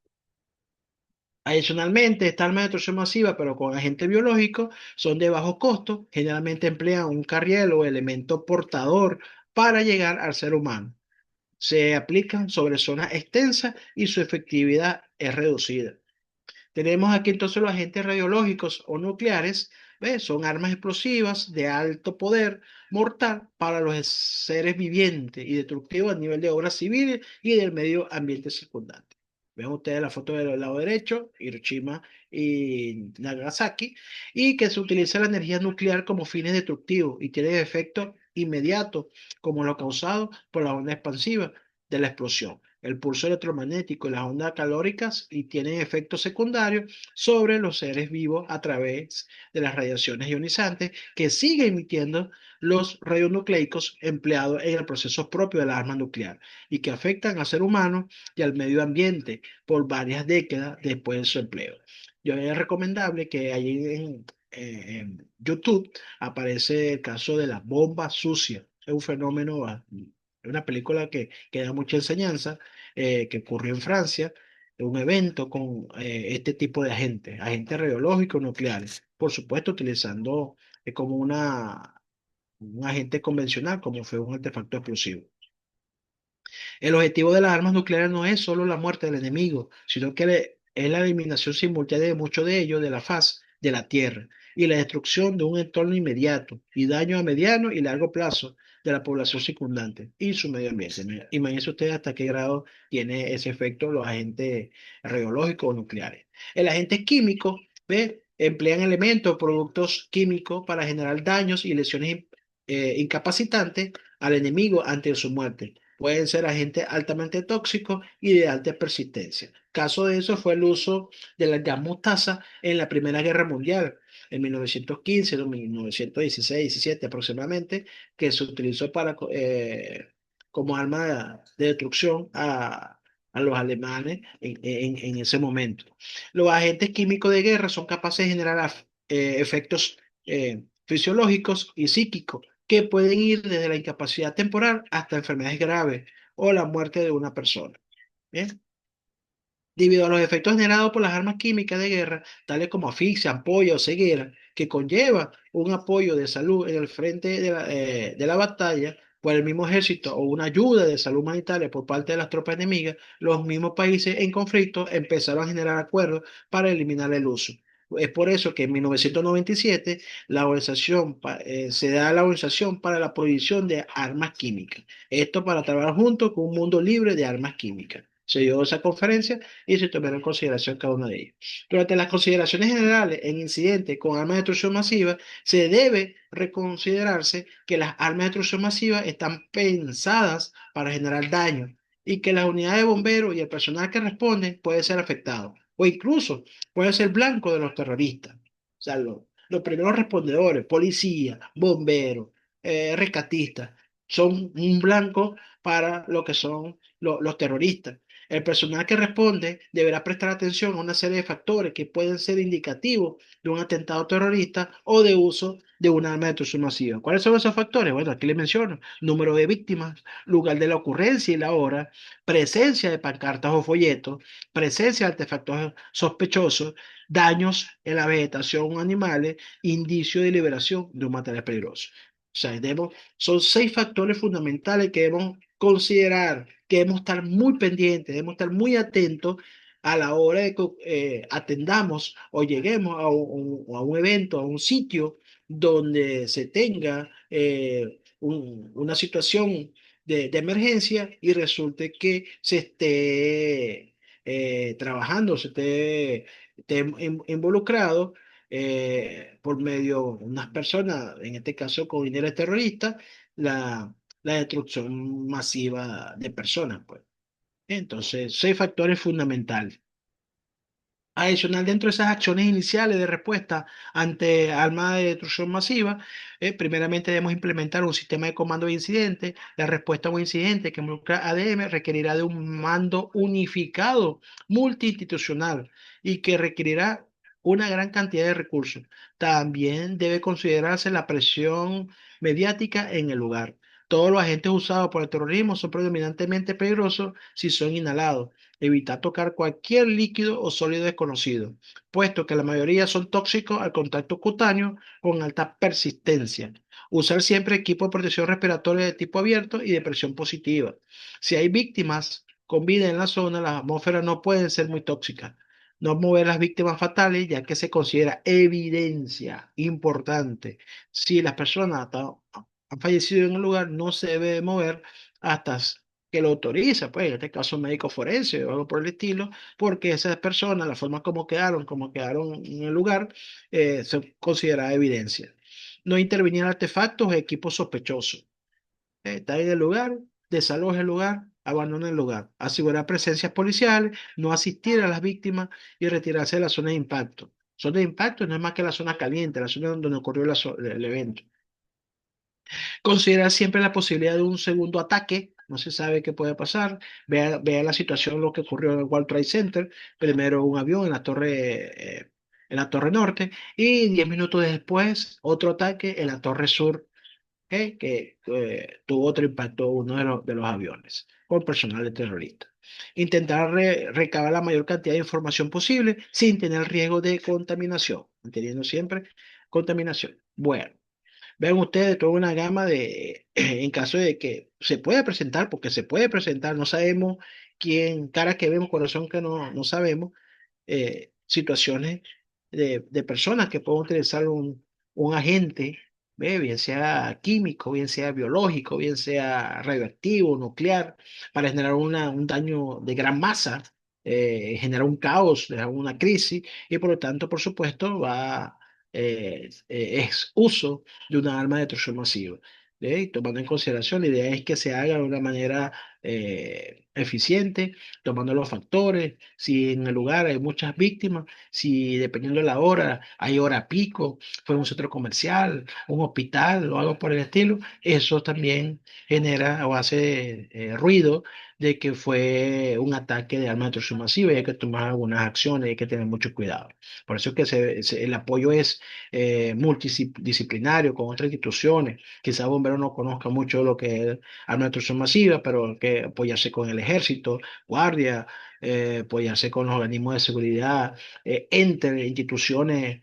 Adicionalmente, esta arma de destrucción masiva, pero con agente biológico, son de bajo costo, generalmente emplean un carriel o elemento portador para llegar al ser humano. Se aplican sobre zonas extensas y su efectividad es reducida. Tenemos aquí entonces los agentes radiológicos o nucleares, ¿ves? Son armas explosivas de alto poder mortal para los seres vivientes y destructivos a nivel de obras civiles y del medio ambiente circundante. Ven ustedes la foto del lado derecho, Hiroshima y Nagasaki, y que se utiliza la energía nuclear como fines destructivos y tiene efectos inmediatos, como lo causado por la onda expansiva de la explosión, el pulso electromagnético y las ondas calóricas, y tienen efectos secundarios sobre los seres vivos a través de las radiaciones ionizantes que sigue emitiendo los radionucleicos empleados en el proceso propio de la arma nuclear y que afectan al ser humano y al medio ambiente por varias décadas después de su empleo. Yo es recomendable que allí en YouTube aparece el caso de la bomba sucia. Es un fenómeno, una película que da mucha enseñanza, que ocurrió en Francia, de un evento con este tipo de agentes radiológicos nucleares, por supuesto utilizando como un agente convencional, como fue un artefacto explosivo. El objetivo de las armas nucleares no es solo la muerte del enemigo, sino que es la eliminación simultánea de muchos de ellos de la faz de la Tierra y la destrucción de un entorno inmediato y daño a mediano y largo plazo de la población circundante y su medio ambiente. Imagínense ustedes hasta qué grado tiene ese efecto los agentes radiológicos o nucleares. El agente químico, ¿ve? Emplean elementos o productos químicos para generar daños y lesiones incapacitantes al enemigo antes de su muerte. Pueden ser agentes altamente tóxicos y de alta persistencia. Caso de eso fue el uso de la gas mostaza en la Primera Guerra Mundial, en 1915, en 1916-17 aproximadamente, que se utilizó como arma de destrucción a los alemanes en ese momento. Los agentes químicos de guerra son capaces de generar efectos fisiológicos y psíquicos que pueden ir desde la incapacidad temporal hasta enfermedades graves o la muerte de una persona. ¿Bien? Debido a los efectos generados por las armas químicas de guerra, tales como asfixia, ampolla o ceguera, que conlleva un apoyo de salud en el frente de la batalla por el mismo ejército o una ayuda de salud humanitaria por parte de las tropas enemigas, los mismos países en conflicto empezaron a generar acuerdos para eliminar el uso. Es por eso que en 1997 se da la Organización para la Prohibición de Armas Químicas. Esto para trabajar juntos con un mundo libre de armas químicas. Se dio esa conferencia y se tomaron en consideración cada una de ellas. Durante las consideraciones generales en incidentes con armas de destrucción masiva, se debe reconsiderarse que las armas de destrucción masiva están pensadas para generar daño y que las unidades de bomberos y el personal que responden puede ser afectado o incluso puede ser blanco de los terroristas. O sea, los primeros respondedores, policía, bomberos, rescatistas, son un blanco para lo que son los terroristas. El personal que responde deberá prestar atención a una serie de factores que pueden ser indicativos de un atentado terrorista o de uso de un arma de destrucción masiva. ¿Cuáles son esos factores? Bueno, aquí les menciono: número de víctimas, lugar de la ocurrencia y la hora, presencia de pancartas o folletos, presencia de artefactos sospechosos, daños en la vegetación o animales, indicio de liberación de un material peligroso. O sea, son seis factores fundamentales que debemos considerar, que debemos estar muy pendientes, debemos estar muy atentos a la hora de que atendamos o lleguemos a un evento, a un sitio donde se tenga una situación de emergencia y resulte que se esté trabajando, esté involucrado por medio de unas personas, en este caso con dinero terrorista, la destrucción masiva de personas, pues. Entonces, seis factores fundamentales. Adicional, dentro de esas acciones iniciales de respuesta ante armas de destrucción masiva, primeramente debemos implementar un sistema de comando de incidentes. La respuesta a un incidente que involucra ADM requerirá de un mando unificado, multiinstitucional y que requerirá una gran cantidad de recursos. También debe considerarse la presión mediática en el lugar. Todos los agentes usados por el terrorismo son predominantemente peligrosos si son inhalados. Evitar tocar cualquier líquido o sólido desconocido, puesto que la mayoría son tóxicos al contacto cutáneo con alta persistencia. Usar siempre equipo de protección respiratoria de tipo abierto y de presión positiva. Si hay víctimas con vida en la zona, las atmósferas no pueden ser muy tóxicas. No mover las víctimas fatales, ya que se considera evidencia importante. Si las personas han fallecido en el lugar, no se debe mover hasta que lo autoriza, pues en este caso médico forense o algo por el estilo, porque esas personas, la forma como quedaron en el lugar, se considera evidencia. No intervenir artefactos o equipos sospechosos. Está en el lugar, desaloja el lugar, abandona el lugar. Asegurar presencias policiales, no asistir a las víctimas y retirarse de la zona de impacto. Zona de impacto no es más que la zona caliente, la zona donde ocurrió el evento. Considerar siempre la posibilidad de un segundo ataque. No se sabe qué puede pasar. Vea la situación, lo que ocurrió en el World Trade Center. Primero un avión en la torre norte y 10 minutos después otro ataque en la torre sur, ¿ok? Que tuvo otro impacto uno de los aviones con personal de terrorista. Intentar recabar la mayor cantidad de información posible sin tener riesgo de contaminación, manteniendo siempre contaminación. Bueno. Vean ustedes toda una gama de, en caso de que se pueda presentar, porque se puede presentar, no sabemos quién, cara que vemos, corazón que no sabemos, situaciones de personas que pueden utilizar un agente, ¿ve? Bien sea químico, bien sea biológico, bien sea radioactivo, nuclear, para generar un daño de gran masa, generar un caos, una crisis, y por lo tanto, por supuesto, es uso de una arma de destrucción masiva. ¿Eh? Y tomando en consideración, la idea es que se haga de una manera eficiente, tomando los factores, si en el lugar hay muchas víctimas, si dependiendo de la hora, hay hora pico, fue un centro comercial, un hospital o algo por el estilo, eso también genera o hace ruido de que fue un ataque de arma de destrucción masiva y hay que tomar algunas acciones, hay que tener mucho cuidado. Por eso es que el apoyo es multidisciplinario con otras instituciones. Quizás Bombero no conozca mucho lo que es arma de destrucción masiva, pero que apoyarse con el ejército, guardia, apoyarse con los organismos de seguridad, entre instituciones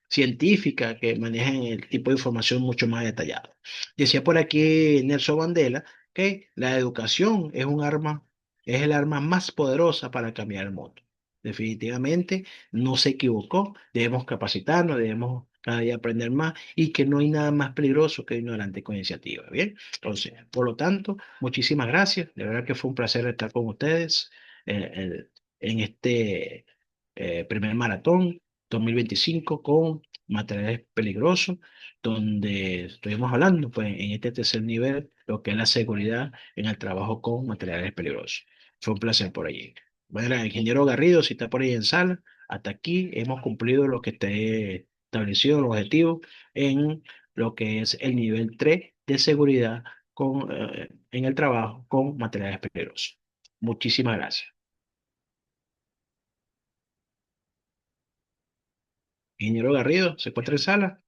científicas que manejan el tipo de información mucho más detallado. Decía por aquí Nelson Mandela que la educación es el arma más poderosa para cambiar el mundo. Definitivamente no se equivocó, debemos capacitarnos, debemos cada día aprender más y que no hay nada más peligroso que ignorante con iniciativa. Bien, entonces, por lo tanto, muchísimas gracias. De verdad que fue un placer estar con ustedes en este primer maratón 2025 con materiales peligrosos, donde estuvimos hablando pues, en este tercer nivel, lo que es la seguridad en el trabajo con materiales peligrosos. Fue un placer por allí. Bueno, ingeniero Garrido, si está por ahí en sala, hasta aquí hemos cumplido lo que te he establecido los objetivos en lo que es el nivel 3 de seguridad en el trabajo con materiales peligrosos. Muchísimas gracias. Ingeniero Garrido, ¿se encuentra en sala?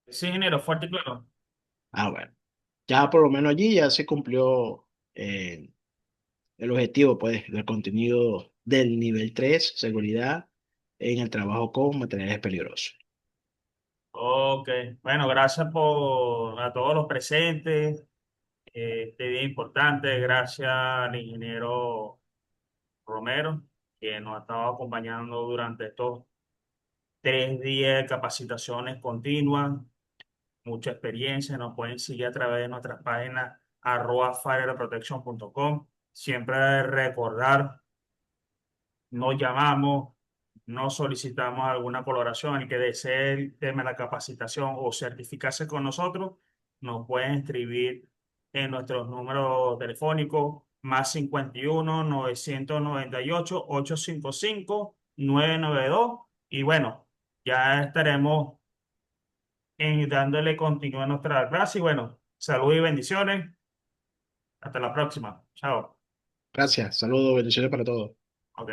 Sí, ingeniero, fuerte y claro. Ah, bueno. Ya por lo menos allí ya se cumplió el objetivo, pues, del contenido del nivel 3 seguridad en el trabajo con materiales peligrosos. Ok, bueno, gracias por a todos los presentes. Este día importante, gracias al ingeniero Romero, que nos ha estado acompañando durante estos 3 días de capacitaciones continuas, mucha experiencia. Nos pueden seguir a través de nuestras páginas @fireprotection.com. Siempre recordar, nos llamamos, nos solicitamos alguna colaboración. El que desee el tema de la capacitación o certificarse con nosotros, nos pueden escribir en nuestros números telefónicos +51 998 855 992. Y bueno, ya estaremos dándole continuidad a nuestra clase. Y bueno, salud y bendiciones. Hasta la próxima. Chao. Gracias, saludos, bendiciones para todos. Ok.